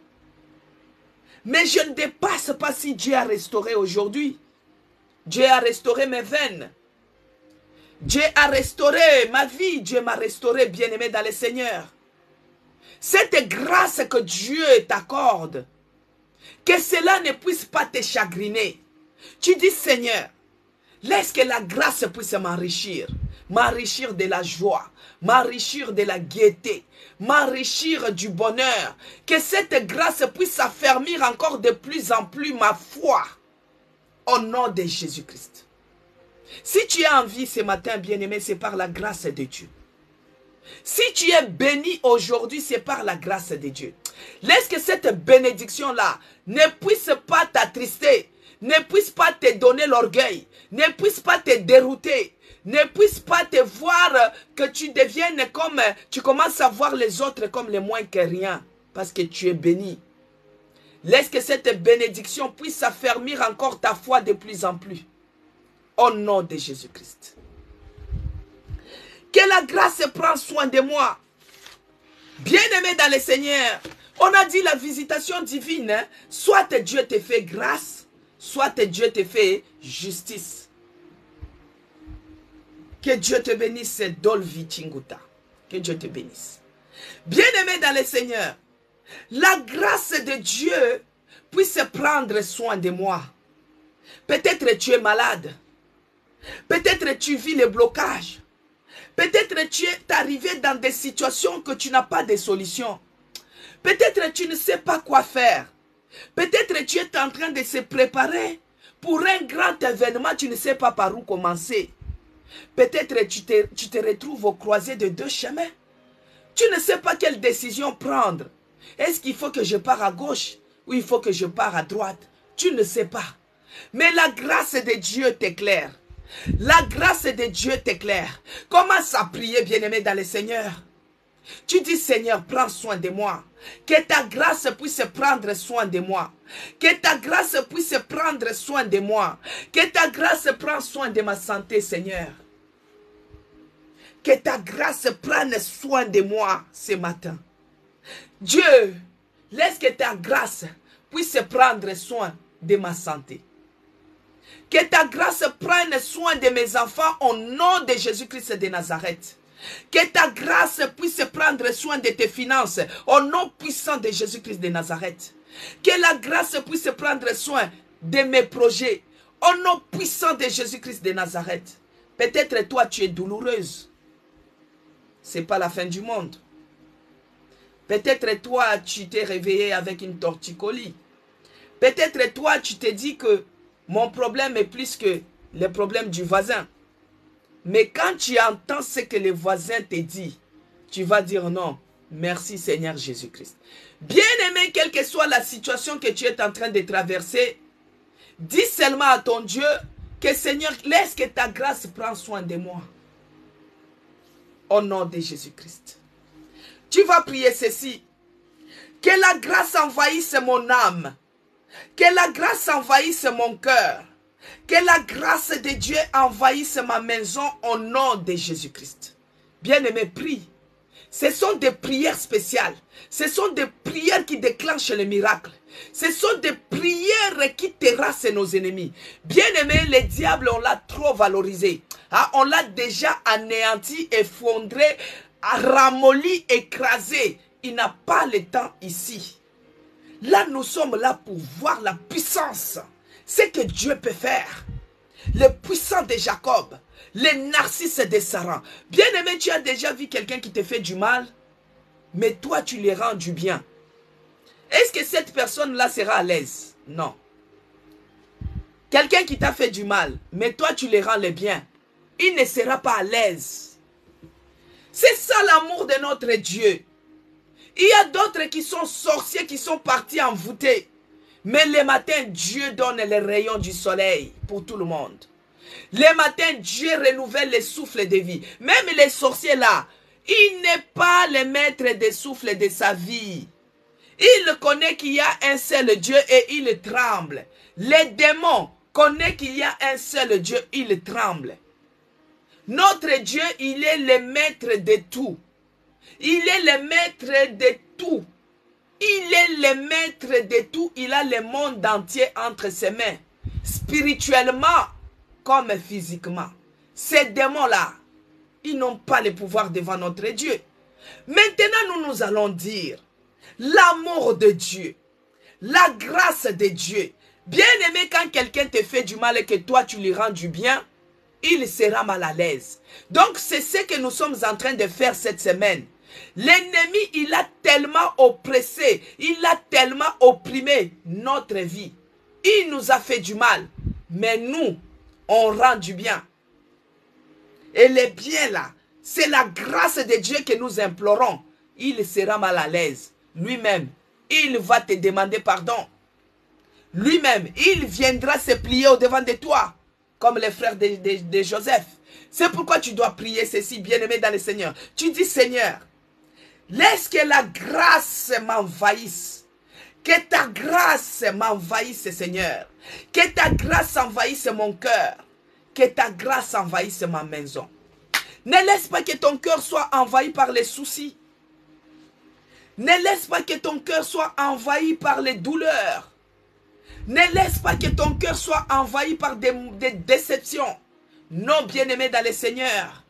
Mais je ne dépasse pas si Dieu a restauré aujourd'hui. Dieu a restauré mes veines. Dieu a restauré ma vie. Dieu m'a restauré, bien-aimé dans le Seigneur. Cette grâce que Dieu t'accorde, que cela ne puisse pas te chagriner. Tu dis, Seigneur, laisse que la grâce puisse m'enrichir. M'enrichir de la joie, m'enrichir de la gaieté, m'enrichir du bonheur. Que cette grâce puisse affermir encore de plus en plus ma foi. Au nom de Jésus-Christ. Si tu es en vie ce matin, bien-aimé, c'est par la grâce de Dieu. Si tu es béni aujourd'hui, c'est par la grâce de Dieu. Laisse que cette bénédiction-là ne puisse pas t'attrister, ne puisse pas te donner l'orgueil, ne puisse pas te dérouter, ne puisse pas te voir que tu deviennes comme, tu commences à voir les autres comme les moins que rien, parce que tu es béni. Laisse que cette bénédiction puisse affermir encore ta foi de plus en plus. Au nom de Jésus-Christ. Que la grâce prenne soin de moi. Bien-aimé dans le Seigneur, on a dit la visitation divine, hein? Soit Dieu te fait grâce, soit Dieu te fait justice. Que Dieu te bénisse, Dolvi Chinguta. Que Dieu te bénisse. Bien-aimé dans le Seigneur, la grâce de Dieu puisse prendre soin de moi. Peut-être tu es malade. Peut-être tu vis les blocages. Peut-être tu es arrivé dans des situations que tu n'as pas de solution. Peut-être tu ne sais pas quoi faire. Peut-être tu es en train de se préparer pour un grand événement, tu ne sais pas par où commencer. Peut-être tu te retrouves au croisé de deux chemins. Tu ne sais pas quelle décision prendre. Est-ce qu'il faut que je parte à gauche ou il faut que je parte à droite? Tu ne sais pas. Mais la grâce de Dieu t'éclaire. La grâce de Dieu t'éclaire. Commence à prier, bien-aimé dans le Seigneur. Tu dis, Seigneur, prends soin de moi. Que ta grâce puisse prendre soin de moi. Que ta grâce puisse prendre soin de moi. Que ta grâce prenne soin de ma santé, Seigneur. Que ta grâce prenne soin de moi ce matin. Dieu, laisse que ta grâce puisse prendre soin de ma santé. Que ta grâce prenne soin de mes enfants au nom de Jésus-Christ de Nazareth. Que ta grâce puisse prendre soin de tes finances au nom puissant de Jésus-Christ de Nazareth. Que la grâce puisse prendre soin de mes projets au nom puissant de Jésus-Christ de Nazareth. Peut-être toi tu es douloureuse. Ce n'est pas la fin du monde. Peut-être toi tu t'es réveillé avec une torticolis. Peut-être toi tu te dis que mon problème est plus que le problème du voisin. Mais quand tu entends ce que le voisin te dit, tu vas dire non, merci Seigneur Jésus-Christ. Bien-aimé, quelle que soit la situation que tu es en train de traverser, dis seulement à ton Dieu que Seigneur, laisse que ta grâce prenne soin de moi. Au nom de Jésus-Christ. Tu vas prier ceci. Que la grâce envahisse mon âme. Que la grâce envahisse mon cœur. Que la grâce de Dieu envahisse ma maison au nom de Jésus-Christ. Bien-aimé, prie. Ce sont des prières spéciales. Ce sont des prières qui déclenchent le miracle. Ce sont des prières qui terrassent nos ennemis. Bien-aimé, le diable, on l'a trop valorisé. Ah, on l'a déjà anéanti, effondré, ramolli, écrasé. Il n'a pas le temps ici. Là, nous sommes là pour voir la puissance. Ce que Dieu peut faire. Le puissant de Jacob. Le narcisse de Saran. Bien-aimé, tu as déjà vu quelqu'un qui te fait du mal, mais toi, tu lui rends du bien. Est-ce que cette personne-là sera à l'aise? Non. Quelqu'un qui t'a fait du mal, mais toi tu les rends le bien, il ne sera pas à l'aise. C'est ça l'amour de notre Dieu. Il y a d'autres qui sont sorciers, qui sont partis envoûtés. Mais le matin, Dieu donne les rayons du soleil pour tout le monde. Le matin, Dieu renouvelle les souffles de vie. Même les sorciers là, il n'est pas le maître des souffles de sa vie. Il connaît qu'il y a un seul Dieu et il tremble. Les démons connaissent qu'il y a un seul Dieu, il tremble. Notre Dieu, il est le maître de tout. Il est le maître de tout. Il est le maître de tout. Il a le monde entier entre ses mains. Spirituellement comme physiquement. Ces démons-là, ils n'ont pas le pouvoir devant notre Dieu. Maintenant, nous allons dire l'amour de Dieu, la grâce de Dieu. Bien aimé, quand quelqu'un te fait du mal et que toi tu lui rends du bien, il sera mal à l'aise. Donc c'est ce que nous sommes en train de faire cette semaine. L'ennemi, il a tellement oppressé, il a tellement opprimé notre vie. Il nous a fait du mal, mais nous, on rend du bien. Et le bien là, c'est la grâce de Dieu que nous implorons. Il sera mal à l'aise. Lui-même, il va te demander pardon. Lui-même, il viendra se plier au-devant de toi, comme les frères de Joseph. C'est pourquoi tu dois prier ceci, bien-aimé dans le Seigneur. Tu dis, Seigneur, laisse que la grâce m'envahisse. Que ta grâce m'envahisse, Seigneur. Que ta grâce envahisse mon cœur. Que ta grâce envahisse ma maison. Ne laisse pas que ton cœur soit envahi par les soucis. Ne laisse pas que ton cœur soit envahi par les douleurs. Ne laisse pas que ton cœur soit envahi par des déceptions. Non, bien-aimé dans le Seigneur.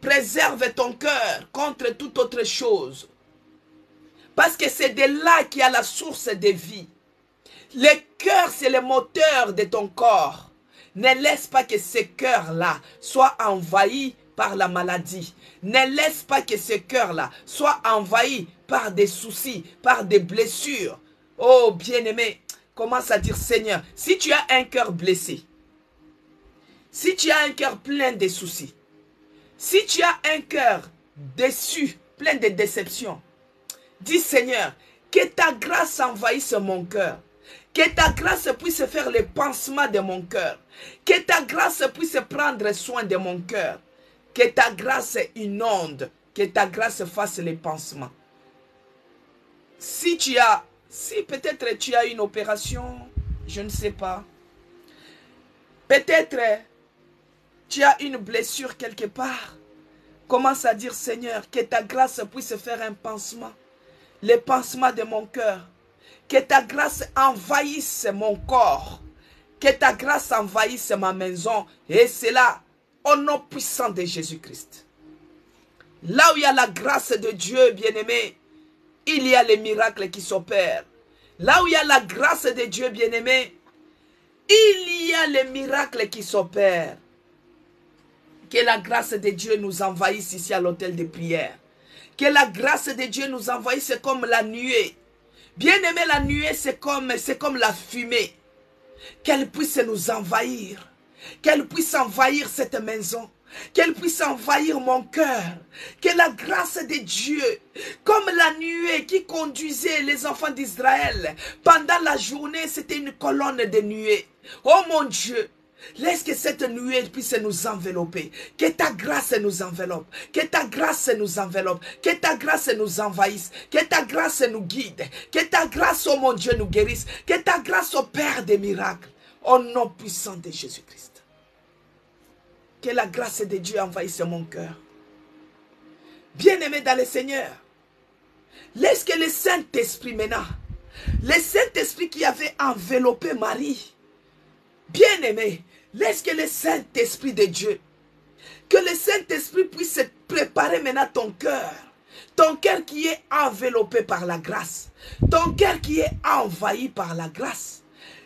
Préserve ton cœur contre toute autre chose. Parce que c'est de là qu'il y a la source de vie. Le cœur, c'est le moteur de ton corps. Ne laisse pas que ce cœur-là soit envahi par la maladie. Ne laisse pas que ce cœur-là soit envahi par des soucis, par des blessures. Oh, bien-aimé, commence à dire, Seigneur, si tu as un cœur blessé, si tu as un cœur plein de soucis, si tu as un cœur déçu, plein de déceptions, dis, Seigneur, que ta grâce envahisse mon cœur. Que ta grâce puisse faire le pansement de mon cœur. Que ta grâce puisse prendre soin de mon cœur. Que ta grâce inonde. Que ta grâce fasse les pansements. Si peut-être tu as une opération, je ne sais pas. Peut-être tu as une blessure quelque part. Commence à dire, Seigneur, que ta grâce puisse faire un pansement. Le pansement de mon cœur. Que ta grâce envahisse mon corps. Que ta grâce envahisse ma maison. Et c'est là, au nom puissant de Jésus-Christ. Là où il y a la grâce de Dieu, bien-aimé, il y a les miracles qui s'opèrent. Là où il y a la grâce de Dieu, bien-aimé, il y a les miracles qui s'opèrent. Que la grâce de Dieu nous envahisse ici à l'hôtel de prière. Que la grâce de Dieu nous envahisse comme la nuée. Bien-aimé, la nuée, c'est comme la fumée. Qu'elle puisse nous envahir. Qu'elle puisse envahir cette maison. Qu'elle puisse envahir mon cœur. Que la grâce de Dieu, comme la nuée qui conduisait les enfants d'Israël, pendant la journée, c'était une colonne de nuée. Oh mon Dieu, laisse que cette nuée puisse nous envelopper. Que ta grâce nous enveloppe. Que ta grâce nous enveloppe. Que ta grâce nous envahisse. Que ta grâce nous guide. Que ta grâce, oh mon Dieu, nous guérisse. Que ta grâce opère des miracles. Au nom puissant de Jésus-Christ. Que la grâce de Dieu envahisse mon cœur. Bien-aimé dans le Seigneur, laisse que le Saint-Esprit maintenant, le Saint-Esprit qui avait enveloppé Marie, bien-aimé, laisse que le Saint-Esprit de Dieu, que le Saint-Esprit puisse préparer maintenant ton cœur qui est enveloppé par la grâce, ton cœur qui est envahi par la grâce.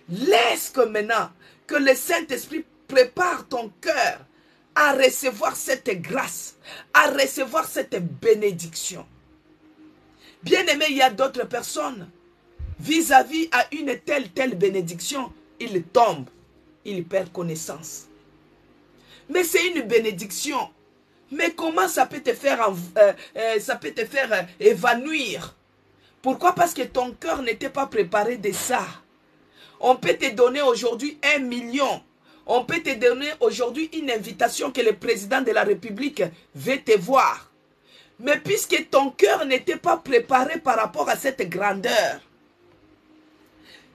Laisse que maintenant, que le Saint-Esprit prépare ton cœur à recevoir cette grâce, à recevoir cette bénédiction. Bien-aimé, il y a d'autres personnes, vis-à-vis à une telle bénédiction, ils tombent. il perd connaissance. Mais c'est une bénédiction. Mais comment ça peut te faire, évanouir? Pourquoi? Parce que ton cœur n'était pas préparé de ça. On peut te donner aujourd'hui 1 million. On peut te donner aujourd'hui une invitation que le président de la République veut te voir. Mais puisque ton cœur n'était pas préparé par rapport à cette grandeur.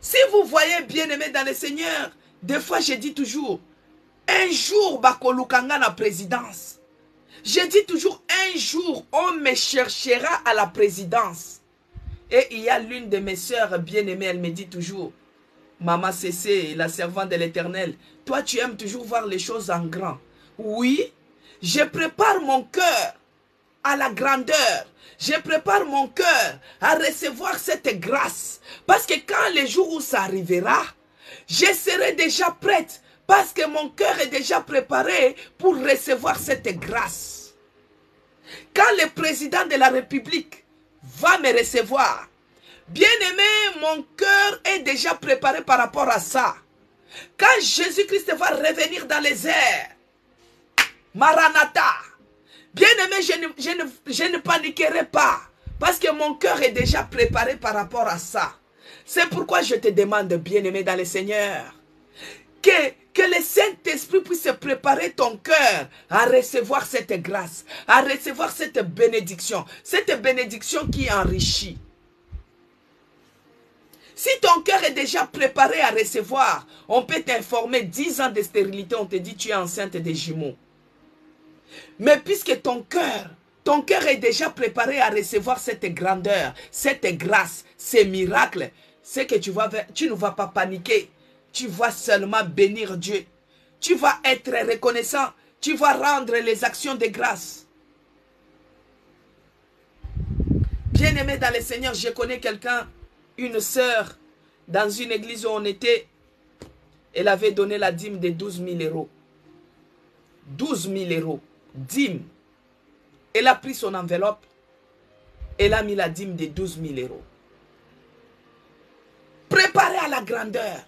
Si vous voyez, bien-aimé dans le Seigneur, des fois je dis toujours, un jour, bakolukanga na présidence. Je dis toujours, un jour, on me cherchera à la présidence. Et il y a l'une de mes sœurs bien-aimées, elle me dit toujours, Maman Cécé, la servante de l'Éternel, toi tu aimes toujours voir les choses en grand. Oui, je prépare mon cœur à la grandeur. Je prépare mon cœur à recevoir cette grâce. Parce que quand le jour où ça arrivera, je serai déjà prête. Parce que mon cœur est déjà préparé pour recevoir cette grâce. Quand le président de la République va me recevoir, bien-aimé, mon cœur est déjà préparé par rapport à ça. Quand Jésus-Christ va revenir dans les airs, Maranatha, bien-aimé, je ne paniquerai pas. Parce que mon cœur est déjà préparé par rapport à ça. C'est pourquoi je te demande, bien-aimé dans le Seigneur, que le Saint-Esprit puisse préparer ton cœur à recevoir cette grâce, à recevoir cette bénédiction qui enrichit. Si ton cœur est déjà préparé à recevoir, on peut t'informer 10 ans de stérilité, on te dit tu es enceinte des jumeaux. Mais puisque ton cœur est déjà préparé à recevoir cette grandeur, cette grâce, ces miracles, c'est que tu ne vas pas paniquer. Tu vas seulement bénir Dieu. Tu vas être reconnaissant. Tu vas rendre les actions de grâce. Bien-aimé dans le Seigneur, je connais quelqu'un, une sœur, dans une église où on était, elle avait donné la dîme de 12 000 euros. 12 000 euros. Dîme. Elle a pris son enveloppe. Elle a mis la dîme de 12 000 euros. Préparée à la grandeur.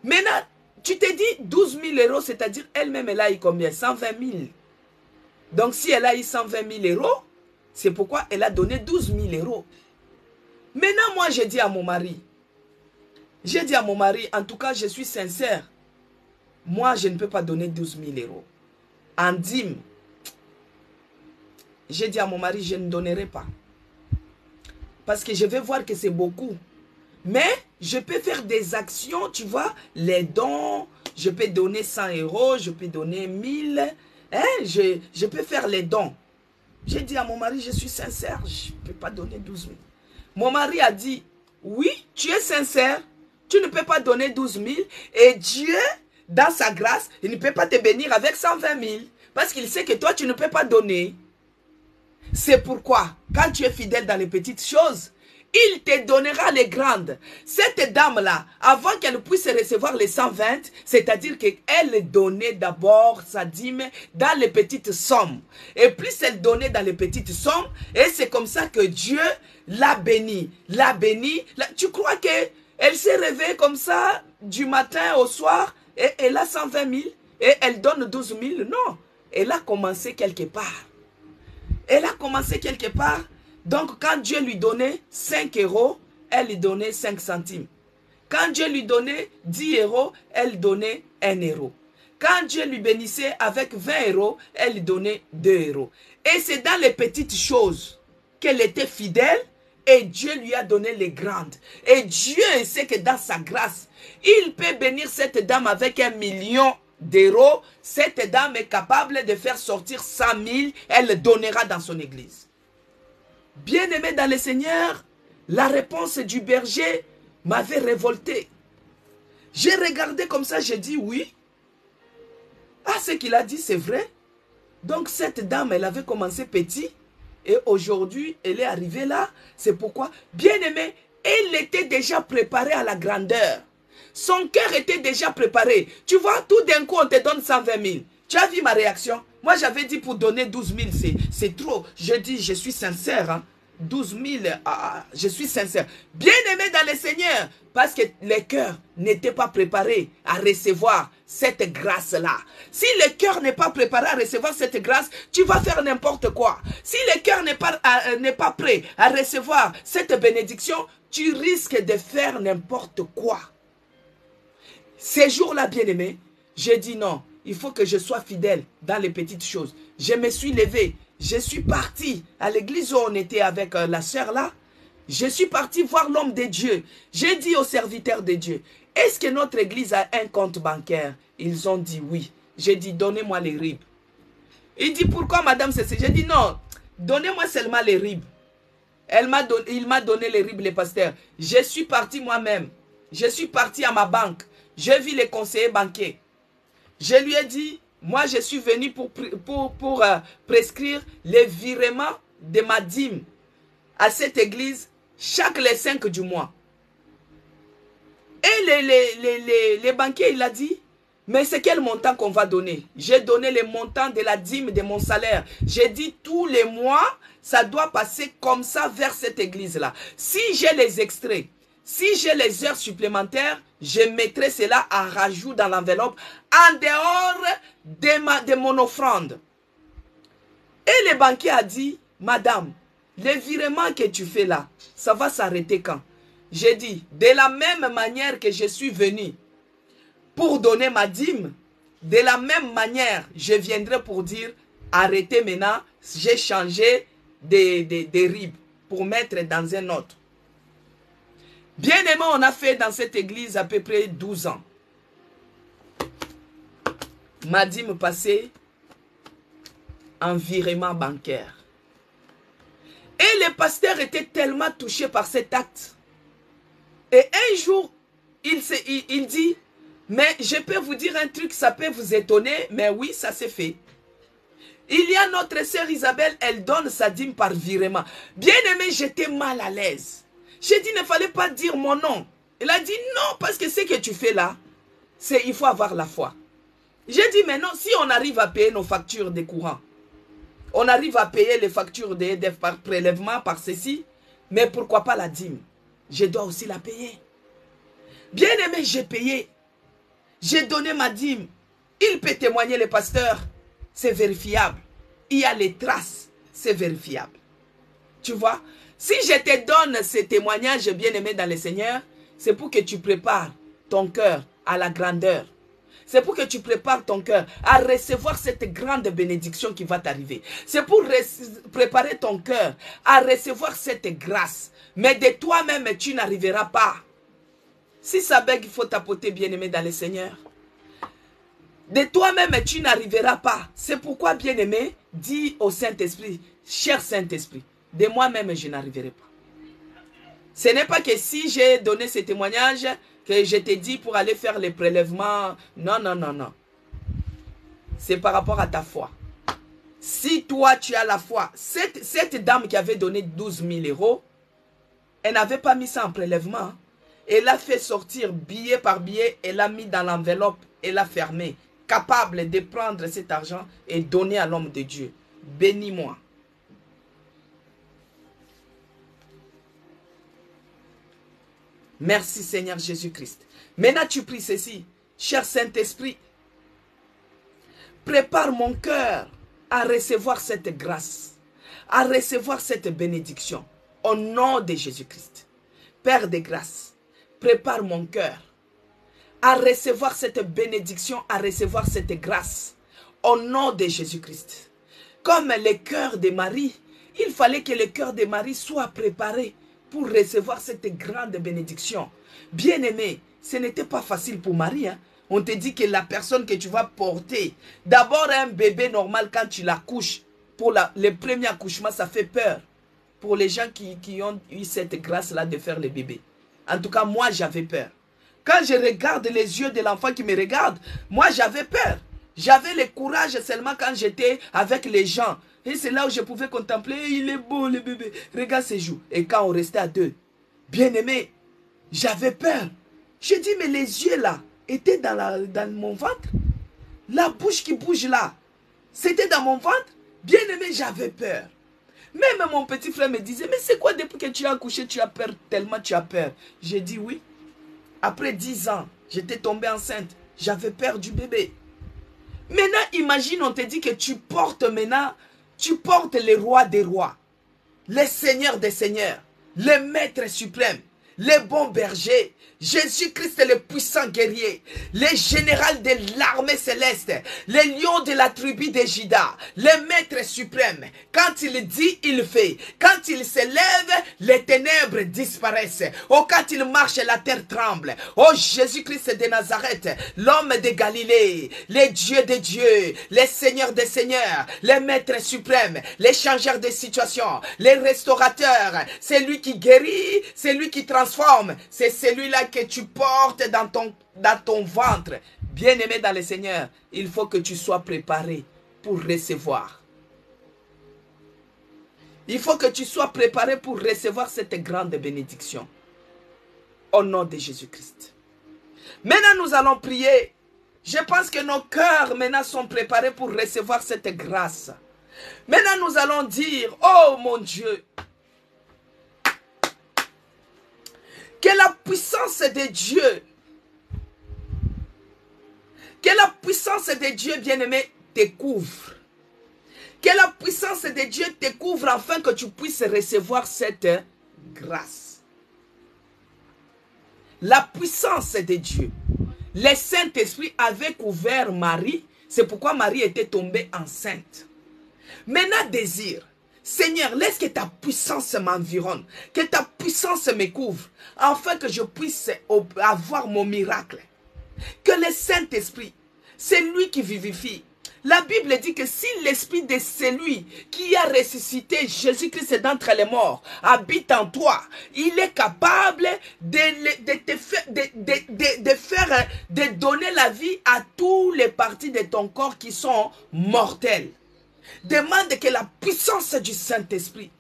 Maintenant, tu te dis 12 000 euros, c'est-à-dire elle-même, elle a eu combien? 120 000. Donc, si elle a eu 120 000 euros, c'est pourquoi elle a donné 12 000 euros. Maintenant, moi, j'ai dit à mon mari, en tout cas, je suis sincère. Moi, je ne peux pas donner 12 000 euros. En dîme, j'ai dit à mon mari, je ne donnerai pas. Parce que je vais voir que c'est beaucoup. Mais je peux faire des actions, tu vois, les dons, je peux donner 100 euros, je peux donner 1000, hein, je peux faire les dons. J'ai dit à mon mari, je suis sincère, je ne peux pas donner 12 000. Mon mari a dit, oui, tu es sincère, tu ne peux pas donner 12 000 et Dieu, dans sa grâce, il ne peut pas te bénir avec 120 000 parce qu'il sait que toi, tu ne peux pas donner. C'est pourquoi, quand tu es fidèle dans les petites choses, il te donnera les grandes. Cette dame-là, avant qu'elle puisse recevoir les 120, c'est-à-dire qu'elle donnait d'abord sa dîme dans les petites sommes. Et plus elle donnait dans les petites sommes, et c'est comme ça que Dieu l'a bénie. Tu crois qu'elle s'est réveillée comme ça du matin au soir, et elle a 120 000, et elle donne 12 000? Non, elle a commencé quelque part. Elle a commencé quelque part. Donc, quand Dieu lui donnait 5 euros, elle lui donnait 5 centimes. Quand Dieu lui donnait 10 euros, elle donnait 1 euro. Quand Dieu lui bénissait avec 20 euros, elle lui donnait 2 euros. Et c'est dans les petites choses qu'elle était fidèle et Dieu lui a donné les grandes. Et Dieu sait que dans sa grâce, il peut bénir cette dame avec 1 million d'euros. Cette dame est capable de faire sortir 100 000, elle donnera dans son église. Bien-aimé dans le Seigneur, la réponse du berger m'avait révolté. J'ai regardé comme ça, j'ai dit oui. Ah, ce qu'il a dit, c'est vrai. Donc cette dame, elle avait commencé petit et aujourd'hui, elle est arrivée là. C'est pourquoi, bien-aimé, elle était déjà préparée à la grandeur. Son cœur était déjà préparé. Tu vois, tout d'un coup, on te donne 120 000. Tu as vu ma réaction? Moi, j'avais dit pour donner 12 000, c'est trop. Je dis, je suis sincère. Hein? 12 000, je suis sincère. Bien-aimé dans le Seigneur, parce que le cœur n'était pas préparé à recevoir cette grâce-là. Si le cœur n'est pas préparé à recevoir cette grâce, tu vas faire n'importe quoi. Si le cœur n'est pas prêt à recevoir cette bénédiction, tu risques de faire n'importe quoi. Ces jours-là, bien-aimé, j'ai dit non, il faut que je sois fidèle dans les petites choses. Je me suis levé, je suis parti à l'église où on était avec la sœur là. Je suis parti voir l'homme de Dieu. J'ai dit aux serviteurs de Dieu, est-ce que notre église a un compte bancaire? Ils ont dit oui. J'ai dit, donnez-moi les RIB. Il dit, pourquoi madame c'est ça? J'ai dit, non, donnez-moi seulement les RIB. Il m'a donné les RIB, les pasteurs. Je suis parti moi-même. Je suis parti à ma banque. J'ai vu les conseillers banquiers. Je lui ai dit, moi je suis venu pour prescrire les virements de ma dîme à cette église chaque les 5 du mois. Et les banquiers, il a dit, mais c'est quel montant qu'on va donner? J'ai donné le montant de la dîme de mon salaire. J'ai dit, tous les mois, ça doit passer comme ça vers cette église-là. Si j'ai les extraits, si j'ai les heures supplémentaires, je mettrai cela en rajout dans l'enveloppe en dehors de mon offrande. Et le banquier a dit, madame, le virement que tu fais là, ça va s'arrêter quand? J'ai dit, de la même manière que je suis venu pour donner ma dîme, de la même manière, je viendrai pour dire, arrêtez maintenant, j'ai changé des RIB pour mettre dans un autre. Bien aimé, on a fait dans cette église à peu près 12 ans. Ma dîme passait en virement bancaire. Et le pasteur était tellement touché par cet acte. Et un jour, il dit, mais je peux vous dire un truc, ça peut vous étonner, mais oui, ça s'est fait. Il y a notre sœur Isabelle, elle donne sa dîme par virement. Bien aimé, j'étais mal à l'aise. J'ai dit, il ne fallait pas dire mon nom. Il a dit, non, parce que ce que tu fais là, il faut avoir la foi. J'ai dit, mais non, si on arrive à payer nos factures de courant, on arrive à payer les factures par prélèvement, par ceci, mais pourquoi pas la dîme? Je dois aussi la payer. Bien aimé, j'ai payé. J'ai donné ma dîme. Il peut témoigner, le pasteur. C'est vérifiable. Il y a les traces. C'est vérifiable. Tu vois? Si je te donne ces témoignages, bien aimé dans le Seigneur, c'est pour que tu prépares ton cœur à la grandeur. C'est pour que tu prépares ton cœur à recevoir cette grande bénédiction qui va t'arriver. C'est pour préparer ton cœur à recevoir cette grâce. Mais de toi-même, tu n'arriveras pas. Si ça bègue, il faut tapoter, bien aimé dans le Seigneur. De toi-même, tu n'arriveras pas. C'est pourquoi, bien aimé, dis au Saint-Esprit, cher Saint-Esprit, de moi-même, je n'arriverai pas. Ce n'est pas que si j'ai donné ce témoignage, que je t'ai dit pour aller faire les prélèvements. Non, non, non, non. C'est par rapport à ta foi. Si toi, tu as la foi, cette dame qui avait donné 12 000 euros, elle n'avait pas mis ça en prélèvement. Elle a fait sortir billet par billet, elle l'a mis dans l'enveloppe, elle l'a fermé. Capable de prendre cet argent et donner à l'homme de Dieu. Bénis-moi. Merci Seigneur Jésus-Christ. Maintenant tu pries ceci. Cher Saint-Esprit, prépare mon cœur à recevoir cette grâce, à recevoir cette bénédiction. Au nom de Jésus-Christ. Père de grâce, prépare mon cœur à recevoir cette bénédiction, à recevoir cette grâce. Au nom de Jésus-Christ. Comme le cœur de Marie, il fallait que le cœur de Marie soit préparé pour recevoir cette grande bénédiction. Bien-aimé, ce n'était pas facile pour Marie. Hein? On te dit que la personne que tu vas porter, d'abord un bébé normal quand tu l'accouches, pour le premier accouchement, ça fait peur. Pour les gens qui ont eu cette grâce-là de faire le bébé. En tout cas, moi, j'avais peur. Quand je regarde les yeux de l'enfant qui me regarde, moi, j'avais peur. J'avais le courage seulement quand j'étais avec les gens. Et c'est là où je pouvais contempler, il est beau le bébé, regarde ses joues. Et quand on restait à deux, bien aimé, j'avais peur. Je dis, mais les yeux là, étaient dans mon ventre. La bouche qui bouge là, c'était dans mon ventre. Bien aimé, j'avais peur. Même mon petit frère me disait, mais c'est quoi depuis que tu as accouché, tu as peur, tellement tu as peur. J'ai dit oui. Après 10 ans, j'étais tombée enceinte. J'avais peur du bébé. Maintenant, imagine, on te dit que tu portes maintenant, tu portes les rois des rois, les seigneurs des seigneurs, les maîtres suprêmes, les bons bergers, Jésus-Christ le puissant guerrier, les généraux de l'armée céleste, les lions de la tribu de Juda, les maîtres suprêmes. Quand il dit, il fait. Quand il se lève, les ténèbres disparaissent. Oh, quand il marche, la terre tremble. Oh, Jésus-Christ de Nazareth, l'homme de Galilée, les dieux des dieux, les seigneurs des seigneurs, les maîtres suprêmes, les changeurs de situations, les restaurateurs, c'est lui qui guérit, c'est lui qui transforme, c'est celui-là que tu portes dans ton ventre. Bien-aimé dans le Seigneur, il faut que tu sois préparé pour recevoir. Il faut que tu sois préparé pour recevoir cette grande bénédiction. Au nom de Jésus-Christ. Maintenant, nous allons prier. Je pense que nos cœurs maintenant sont préparés pour recevoir cette grâce. Maintenant, nous allons dire, oh mon Dieu, que la puissance de Dieu, bien-aimé, te couvre. Que la puissance de Dieu te couvre afin que tu puisses recevoir cette grâce. La puissance de Dieu. Le Saint-Esprit avait couvert Marie. C'est pourquoi Marie était tombée enceinte. Maintenant, désire. Seigneur, laisse que ta puissance m'environne, que ta puissance me couvre, afin que je puisse avoir mon miracle. Que le Saint-Esprit, c'est lui qui vivifie. La Bible dit que si l'esprit de celui qui a ressuscité Jésus-Christ d'entre les morts habite en toi, il est capable de donner la vie à tous les parties de ton corps qui sont mortelles. Demande que la puissance du Saint-Esprit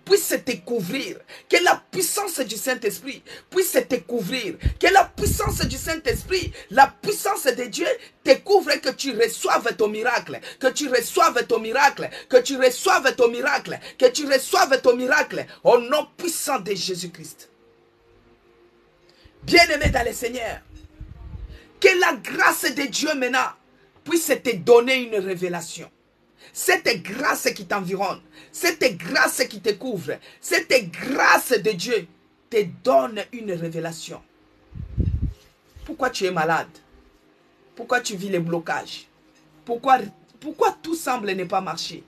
puisse te couvrir. Que la puissance du Saint-Esprit puisse te couvrir. Que la puissance du Saint-Esprit, la puissance de Dieu te couvre et que tu reçoives ton miracle. Que tu reçoives ton miracle. Que tu reçoives ton miracle. Que tu reçoives ton miracle. Au nom puissant de Jésus-Christ. Bien-aimé dans le Seigneur. Que la grâce de Dieu maintenant puisse te donner une révélation. Cette grâce qui t'environne, cette grâce qui te couvre, cette grâce de Dieu te donne une révélation. Pourquoi tu es malade? Pourquoi tu vis les blocages? Pourquoi tout semble ne pas marcher?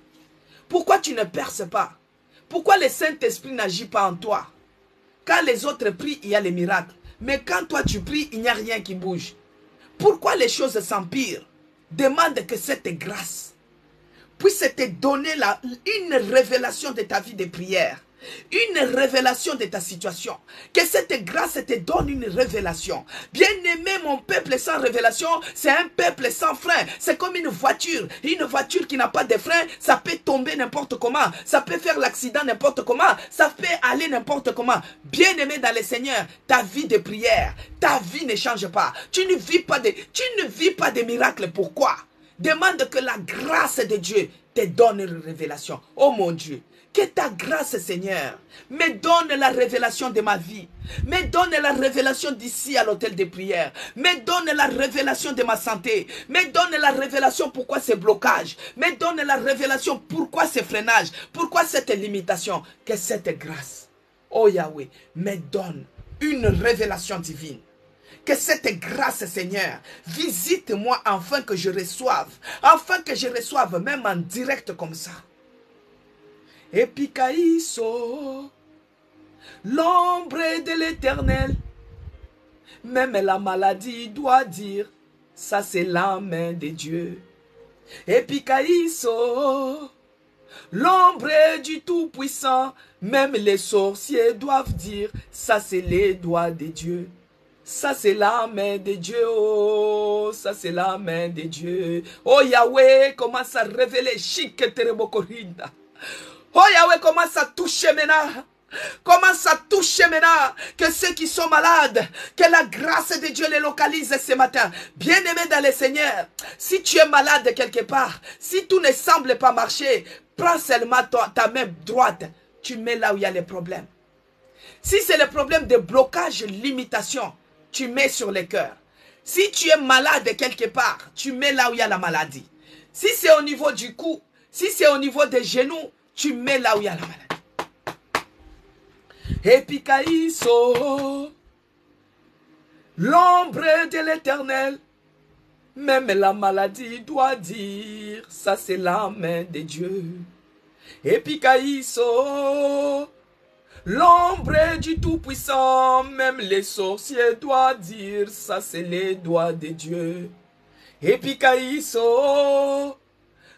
Pourquoi tu ne perces pas? Pourquoi le Saint-Esprit n'agit pas en toi? Quand les autres prient, il y a les miracles. Mais quand toi tu pries, il n'y a rien qui bouge. Pourquoi les choses s'empirent? Demande que cette grâce puisse te donner une révélation de ta vie de prière. Une révélation de ta situation. Que cette grâce te donne une révélation. Bien-aimé, mon peuple sans révélation, c'est un peuple sans frein. C'est comme une voiture. Une voiture qui n'a pas de frein, ça peut tomber n'importe comment. Ça peut faire l'accident n'importe comment. Ça peut aller n'importe comment. Bien-aimé dans le Seigneur, ta vie de prière, ta vie ne change pas. Tu ne vis pas de miracles. Pourquoi? Demande que la grâce de Dieu te donne une révélation. Oh mon Dieu, que ta grâce, Seigneur, me donne la révélation de ma vie. Me donne la révélation d'ici à l'hôtel de prière. Me donne la révélation de ma santé. Me donne la révélation pourquoi ce blocage. Me donne la révélation pourquoi ce freinage. Pourquoi cette limitation. Que cette grâce, oh Yahweh, me donne une révélation divine. Que cette grâce, Seigneur, visite-moi afin que je reçoive. Afin que je reçoive, même en direct comme ça. Epikaïso, l'ombre de l'Éternel. Même la maladie doit dire, ça c'est la main de Dieu. Epikaïso, l'ombre du Tout-Puissant. Même les sorciers doivent dire, ça c'est les doigts de Dieu. Ça c'est la main de Dieu, oh, ça c'est la main de Dieu. Oh Yahweh, commence à révéler chic terebokorinda. Oh Yahweh, commence à toucher maintenant. Commence à toucher maintenant que ceux qui sont malades, que la grâce de Dieu les localise ce matin. Bien-aimé dans le Seigneur, si tu es malade quelque part, si tout ne semble pas marcher, prends seulement ta main droite, tu mets là où il y a les problèmes. Si c'est le problème de blocage, limitation, tu mets sur le cœur. Si tu es malade quelque part, tu mets là où il y a la maladie. Si c'est au niveau du cou, si c'est au niveau des genoux, tu mets là où il y a la maladie. Epikaïso, l'ombre de l'Éternel, même la maladie doit dire, ça c'est la main de Dieu. Epikaïso, l'ombre du Tout-Puissant, même les sorciers doivent dire, ça c'est les doigts de Dieu. Epikaïso,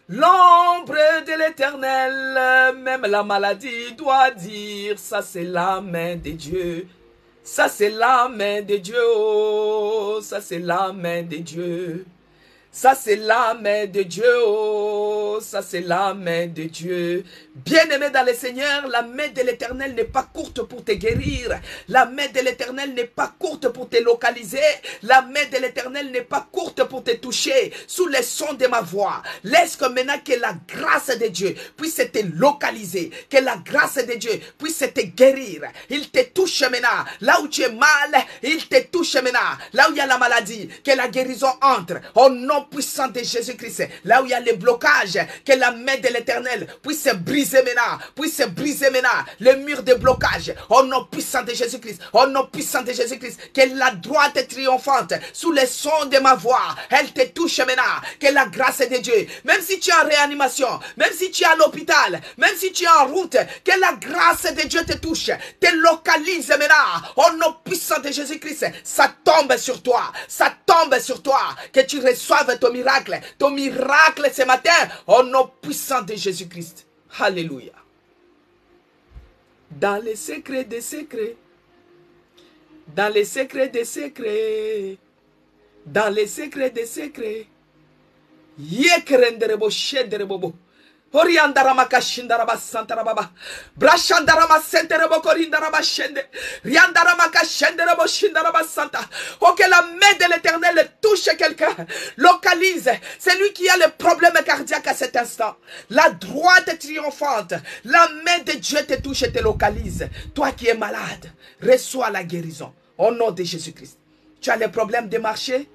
l'ombre de l'Éternel, même la maladie doit dire, ça c'est la main de Dieu. Ça c'est la main de Dieu, oh, ça c'est la main de Dieu. Ça c'est la main de Dieu, oh, ça c'est la main de Dieu. Bien-aimé dans le Seigneur, la main de l'Éternel n'est pas courte pour te guérir. La main de l'Éternel n'est pas courte pour te localiser. La main de l'Éternel n'est pas courte pour te toucher sous les sons de ma voix. Laisse que maintenant que la grâce de Dieu puisse te localiser, que la grâce de Dieu puisse te guérir. Il te touche maintenant. Là où tu es mal, il te touche maintenant. Là où il y a la maladie, que la guérison entre. Au nom puissant de Jésus-Christ, là où il y a les blocages, que la main de l'Éternel puisse briser maintenant, le mur de blocage, au nom puissant de Jésus-Christ, au nom puissant de Jésus-Christ, que la droite triomphante, sous les sons de ma voix, elle te touche maintenant, que la grâce de Dieu, même si tu es en réanimation, même si tu es à l'hôpital, même si tu es en route, que la grâce de Dieu te touche, te localise maintenant, au nom puissant de Jésus-Christ, ça tombe sur toi, que tu reçoives ton miracle ce matin, au nom puissant de Jésus-Christ. Alléluia. Dans les secrets des secrets, dans les secrets des secrets, dans les secrets des secrets, yekerenderebo shenderebo. Oriandarama kashindaraba santarababa. Brashandarama senterebo korindaraba shende. Riandarama kashenderebo shindaraba santa. Oh, que la main de l'Éternel touche quelqu'un. Localise. C'est lui qui a le problème cardiaque à cet instant. La droite triomphante. La main de Dieu te touche et te localise. Toi qui es malade, reçois la guérison. Au nom de Jésus-Christ. Tu as le problème de marcher?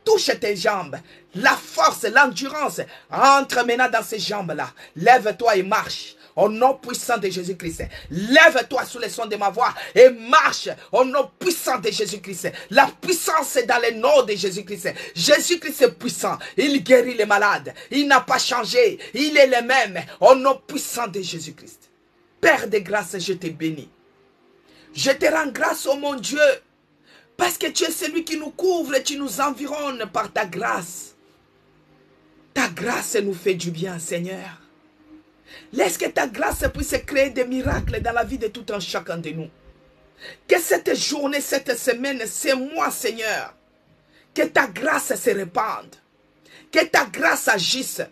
Touche tes jambes. La force, l'endurance entre maintenant dans ces jambes-là. Lève-toi et marche. Au nom puissant de Jésus-Christ. Lève-toi sous les sons de ma voix et marche au nom puissant de Jésus-Christ. La puissance est dans le nom de Jésus-Christ. Jésus-Christ est puissant. Il guérit les malades. Il n'a pas changé. Il est le même. Au nom puissant de Jésus-Christ. Père de grâce, je te bénis. Je te rends grâce, oh mon Dieu. Parce que tu es celui qui nous couvre et tu nous environnes par ta grâce. Ta grâce nous fait du bien, Seigneur. Laisse que ta grâce puisse créer des miracles dans la vie de tout un chacun de nous. Que cette journée, cette semaine, ce mois, Seigneur, que ta grâce se répande. Que ta grâce agisse.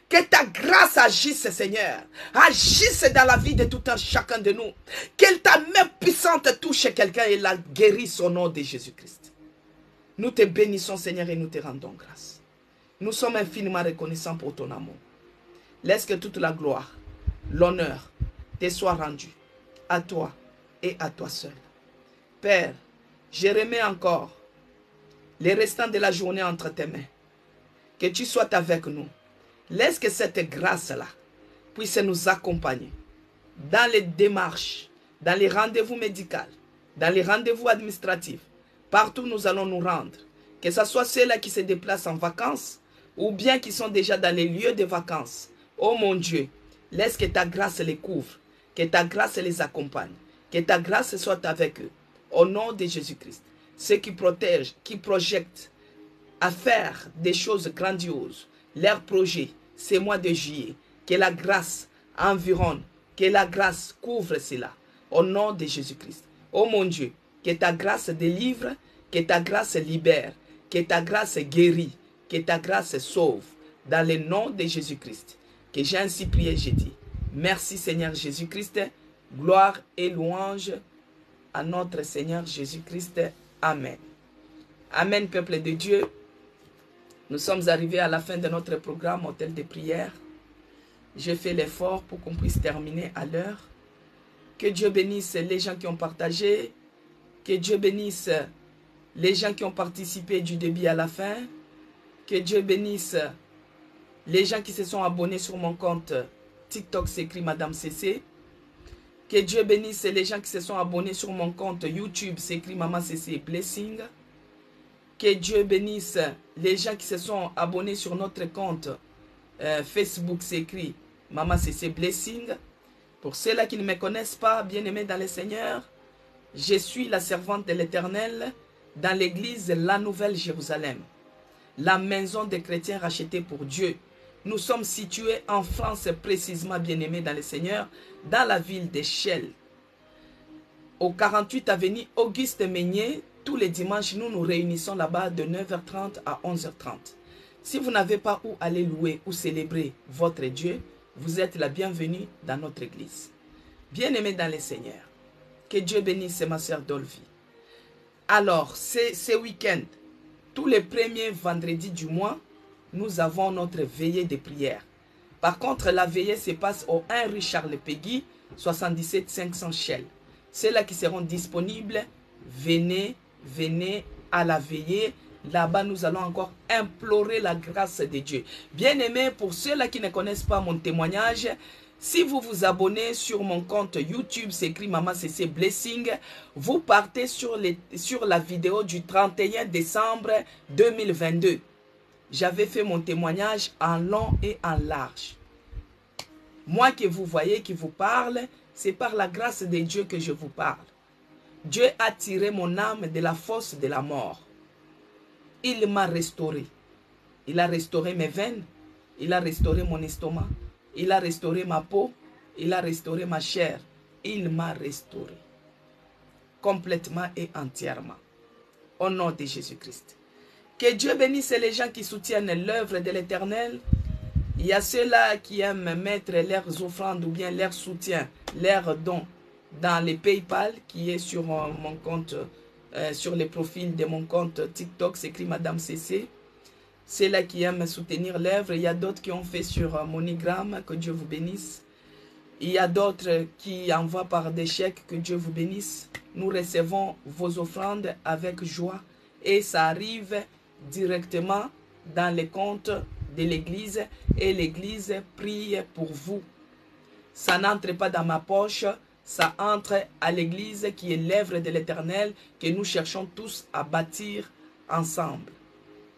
Que ta grâce agisse, Seigneur. Agisse dans la vie de tout un chacun de nous. Que ta main puissante touche quelqu'un et la guérisse au nom de Jésus-Christ. Nous te bénissons, Seigneur, et nous te rendons grâce. Nous sommes infiniment reconnaissants pour ton amour. Laisse que toute la gloire, l'honneur te soit rendue à toi et à toi seul. Père, je remets encore les restants de la journée entre tes mains. Que tu sois avec nous. Laisse que cette grâce-là puisse nous accompagner dans les démarches, dans les rendez-vous médicaux, dans les rendez-vous administratifs. Partout nous allons nous rendre. Que ce soit ceux-là qui se déplacent en vacances ou bien qui sont déjà dans les lieux de vacances. Oh mon Dieu, laisse que ta grâce les couvre, que ta grâce les accompagne, que ta grâce soit avec eux. Au nom de Jésus-Christ, ceux qui protègent, qui projettent à faire des choses grandioses, leurs projets, ces mois de juillet, que la grâce environne, que la grâce couvre cela, au nom de Jésus-Christ. Oh mon Dieu, que ta grâce délivre, que ta grâce libère, que ta grâce guérit, que ta grâce sauve, dans le nom de Jésus-Christ. Que j'ai ainsi prié, j'ai dit, merci Seigneur Jésus-Christ, Gloire et louange à notre Seigneur Jésus-Christ. Amen. Amen, peuple de Dieu. Nous sommes arrivés à la fin de notre programme Hôtel de prière. J'ai fait l'effort pour qu'on puisse terminer à l'heure. Que Dieu bénisse les gens qui ont partagé. Que Dieu bénisse les gens qui ont participé du début à la fin. Que Dieu bénisse les gens qui se sont abonnés sur mon compte TikTok, c'est écrit Madame CC. Que Dieu bénisse les gens qui se sont abonnés sur mon compte YouTube, c'est écrit Maman CC Blessing. Que Dieu bénisse les gens qui se sont abonnés sur notre compte Facebook, c'est écrit Maman CC Blessing. Pour ceux-là qui ne me connaissent pas, bien-aimés dans le Seigneur, je suis la servante de l'Éternel dans l'église La Nouvelle Jérusalem, la maison des chrétiens rachetés pour Dieu. Nous sommes situés en France, précisément, bien-aimés dans le Seigneur, dans la ville de Chelles, au 48 avenue Auguste Meignet. Tous les dimanches, nous nous réunissons là-bas de 9h30 à 11h30. Si vous n'avez pas où aller louer ou célébrer votre Dieu, vous êtes la bienvenue dans notre église. Bien-aimés dans le Seigneur, que Dieu bénisse ma sœur Dolvi. Alors, ce week-end, tous les premiers vendredis du mois, nous avons notre veillée de prière. Par contre, la veillée se passe au 1 rue Charles Péguy, 77 500 Chelles. Ceux-là qui seront disponibles, venez à la veillée. Là-bas, nous allons encore implorer la grâce de Dieu. Bien-aimés, pour ceux-là qui ne connaissent pas mon témoignage, si vous vous abonnez sur mon compte YouTube, c'est écrit Maman CC Blessing, vous partez sur la vidéo du 31 décembre 2022. J'avais fait mon témoignage en long et en large. Moi que vous voyez, qui vous parle, c'est par la grâce de Dieu que je vous parle. Dieu a tiré mon âme de la fosse de la mort. Il m'a restauré. Il a restauré mes veines. Il a restauré mon estomac. Il a restauré ma peau. Il a restauré ma chair. Il m'a restauré. Complètement et entièrement. Au nom de Jésus-Christ. Que Dieu bénisse les gens qui soutiennent l'œuvre de l'Éternel. Il y a ceux-là qui aiment mettre leurs offrandes ou bien leur soutien, leurs dons dans les PayPal qui est sur mon compte, sur les profils de mon compte TikTok, c'est écrit Madame CC. Ceux-là qui aiment soutenir l'œuvre. Il y a d'autres qui ont fait sur MoneyGram, que Dieu vous bénisse. Il y a d'autres qui envoient par des chèques, que Dieu vous bénisse. Nous recevons vos offrandes avec joie et ça arrive directement dans les comptes de l'église et l'église prie pour vous. Ça n'entre pas dans ma poche, ça entre à l'église qui est l'œuvre de l'Éternel que nous cherchons tous à bâtir ensemble.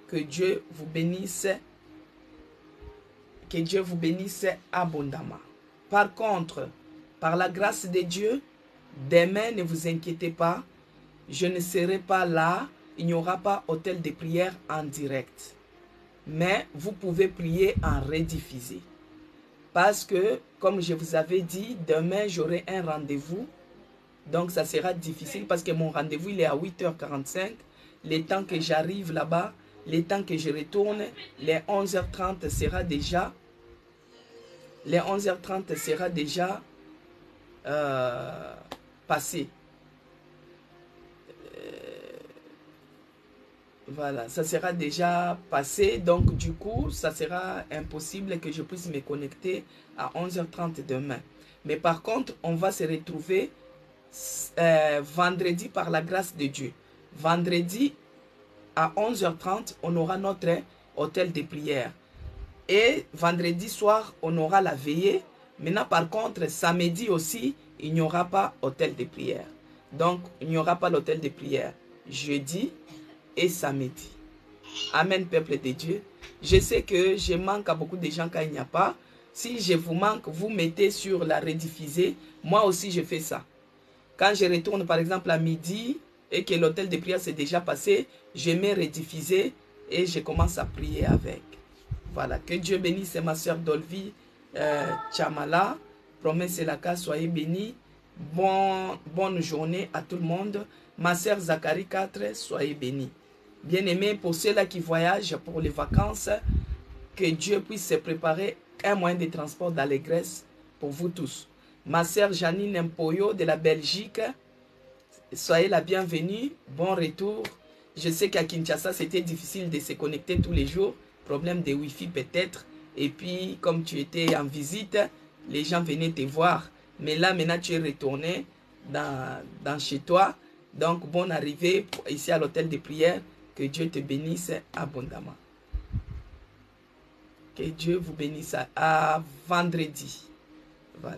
Que Dieu vous bénisse. Que Dieu vous bénisse abondamment. Par contre, par la grâce de Dieu, demain, ne vous inquiétez pas, je ne serai pas là. Il n'y aura pas hôtel de prière en direct. Mais vous pouvez prier en rediffusé. Parce que, comme je vous avais dit, demain j'aurai un rendez-vous. Donc ça sera difficile parce que mon rendez-vous il est à 8h45. Le temps que j'arrive là-bas, le temps que je retourne, les 11h30 sera déjà... Les 11h30 sera déjà passé. Voilà, ça sera déjà passé. Donc, du coup, ça sera impossible que je puisse me connecter à 11h30 demain. Mais par contre, on va se retrouver vendredi par la grâce de Dieu. Vendredi à 11h30, on aura notre hôtel de prière. Et vendredi soir, on aura la veillée. Maintenant, par contre, samedi aussi, il n'y aura pas hôtel de prière. Donc, il n'y aura pas l'hôtel de prière. Jeudi et samedi. Amen, peuple de Dieu. Je sais que je manque à beaucoup de gens quand il n'y a pas. Si je vous manque, vous mettez sur la rediffusée. Moi aussi, je fais ça. Quand je retourne, par exemple, à midi et que l'hôtel de prière s'est déjà passé, je mets rediffusée et je commence à prier avec. Voilà. Que Dieu bénisse ma soeur Dolvi Chamala. Promesse la cas, soyez bénis. Bonne journée à tout le monde. Ma soeur Zacharie 4, soyez bénis. Bien-aimés, pour ceux-là qui voyagent pour les vacances, que Dieu puisse se préparer un moyen de transport d'allégresse pour vous tous. Ma sœur Janine Mpoyo de la Belgique, soyez la bienvenue. Bon retour. Je sais qu'à Kinshasa, c'était difficile de se connecter tous les jours. Problème de Wi-Fi peut-être. Et puis, comme tu étais en visite, les gens venaient te voir. Mais là, maintenant, tu es retourné dans chez toi. Donc, bonne arrivée ici à l'hôtel de prière. Que Dieu te bénisse abondamment. Que Dieu vous bénisse à vendredi. Voilà.